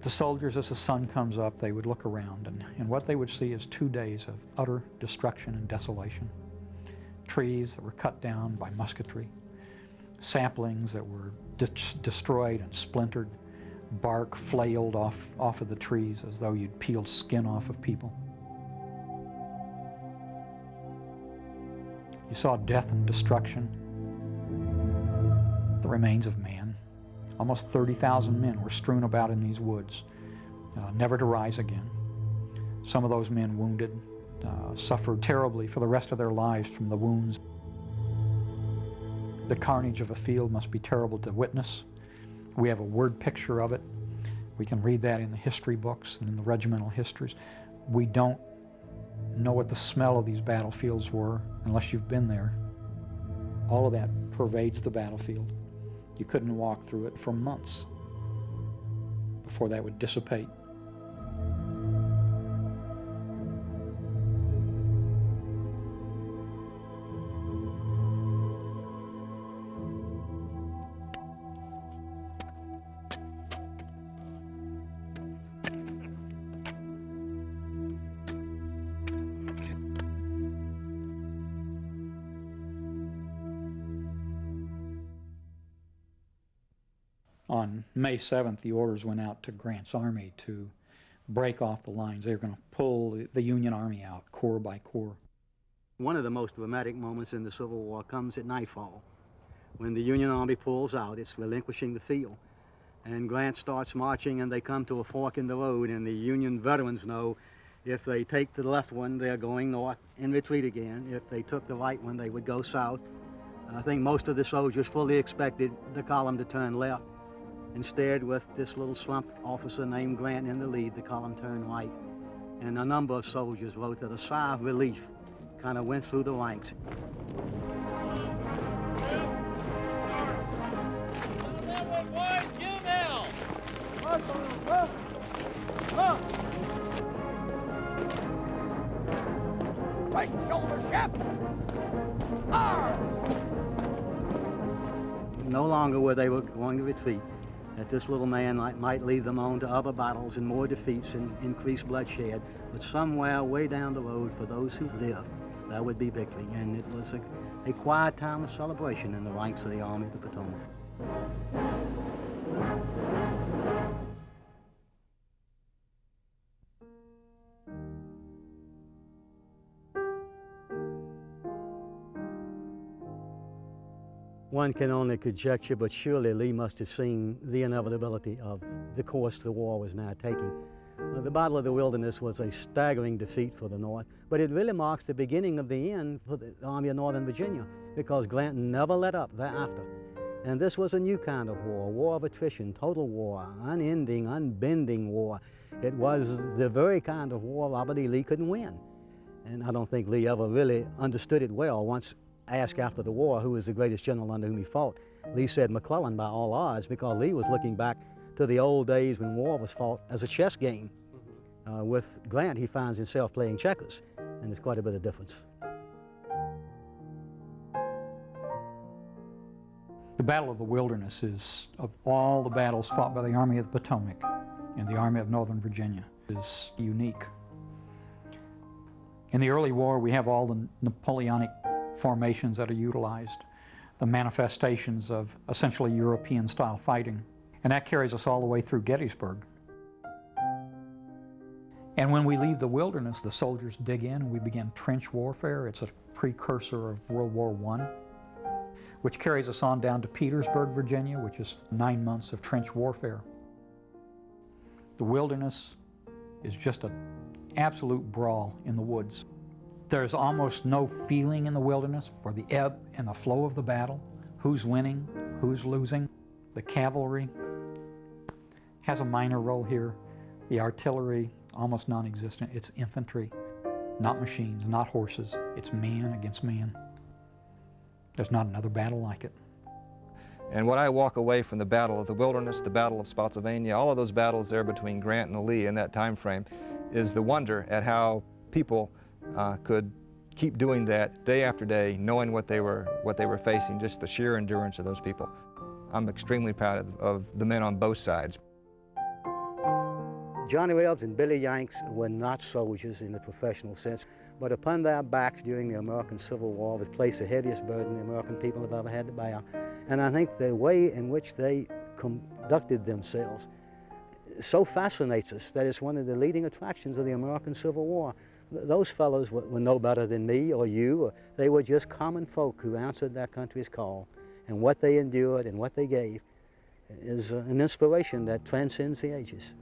The soldiers, as the sun comes up, they would look around, and what they would see is 2 days of utter destruction and desolation. Trees that were cut down by musketry, saplings that were destroyed and splintered, bark flailed off of the trees as though you'd peeled skin off of people. You saw death and destruction. The remains of man. Almost 30,000 men were strewn about in these woods, never to rise again. Some of those men wounded, suffered terribly for the rest of their lives from the wounds. The carnage of a field must be terrible to witness. We have a word picture of it. We can read that in the history books and in the regimental histories. We don't know what the smell of these battlefields were unless you've been there. All of that pervades the battlefield. You couldn't walk through it for months before that would dissipate. On May 7th, the orders went out to Grant's army to break off the lines. They were going to pull the Union Army out, corps by corps. One of the most dramatic moments in the Civil War comes at nightfall. When the Union Army pulls out, it's relinquishing the field. And Grant starts marching, and they come to a fork in the road, and the Union veterans know if they take the left one, they're going north and retreat again. If they took the right one, they would go south. I think most of the soldiers fully expected the column to turn left. Instead, with this little slump officer named Grant in the lead, the column turned right. And a number of soldiers wrote that a sigh of relief kind of went through the ranks. Right shoulder shift. Arms. No longer were they going to retreat. That this little man might lead them on to other battles and more defeats and increased bloodshed, but somewhere way down the road for those who lived, there would be victory. And it was a quiet time of celebration in the ranks of the Army of the Potomac. One can only conjecture, but surely Lee must have seen the inevitability of the course the war was now taking. The Battle of the Wilderness was a staggering defeat for the North, but it really marks the beginning of the end for the Army of Northern Virginia, because Grant never let up thereafter. And this was a new kind of war of attrition, total war, unending, unbending war. It was the very kind of war Robert E. Lee couldn't win. And I don't think Lee ever really understood it well. Once asked after the war who was the greatest general under whom he fought, Lee said McClellan by all odds, because Lee was looking back to the old days when war was fought as a chess game. With Grant, he finds himself playing checkers, and there's quite a bit of difference. The Battle of the Wilderness is, of all the battles fought by the Army of the Potomac and the Army of Northern Virginia, is unique. In the early war, we have all the Napoleonic formations that are utilized. the manifestations of essentially European-style fighting. And that carries us all the way through Gettysburg. And when we leave the wilderness, the soldiers dig in and we begin trench warfare. It's a precursor of World War I, which carries us on down to Petersburg, Virginia, which is 9 months of trench warfare. The wilderness is just an absolute brawl in the woods. There's almost no feeling in the wilderness for the ebb and the flow of the battle, who's winning, who's losing. The cavalry has a minor role here. The artillery, almost non-existent. It's infantry, not machines, not horses. It's man against man. There's not another battle like it. And when I walk away from the Battle of the Wilderness, the Battle of Spotsylvania, all of those battles there between Grant and Lee in that time frame, is the wonder at how people could keep doing that day after day, knowing what they were facing, just the sheer endurance of those people. I'm extremely proud of the men on both sides. Johnny Rebs and Billy Yanks were not soldiers in the professional sense, but upon their backs during the American Civil War was placed the heaviest burden the American people have ever had to bear. And I think the way in which they conducted themselves so fascinates us that it's one of the leading attractions of the American Civil War. Those fellows were no better than me or you. They were just common folk who answered their country's call. And what they endured and what they gave is an inspiration that transcends the ages.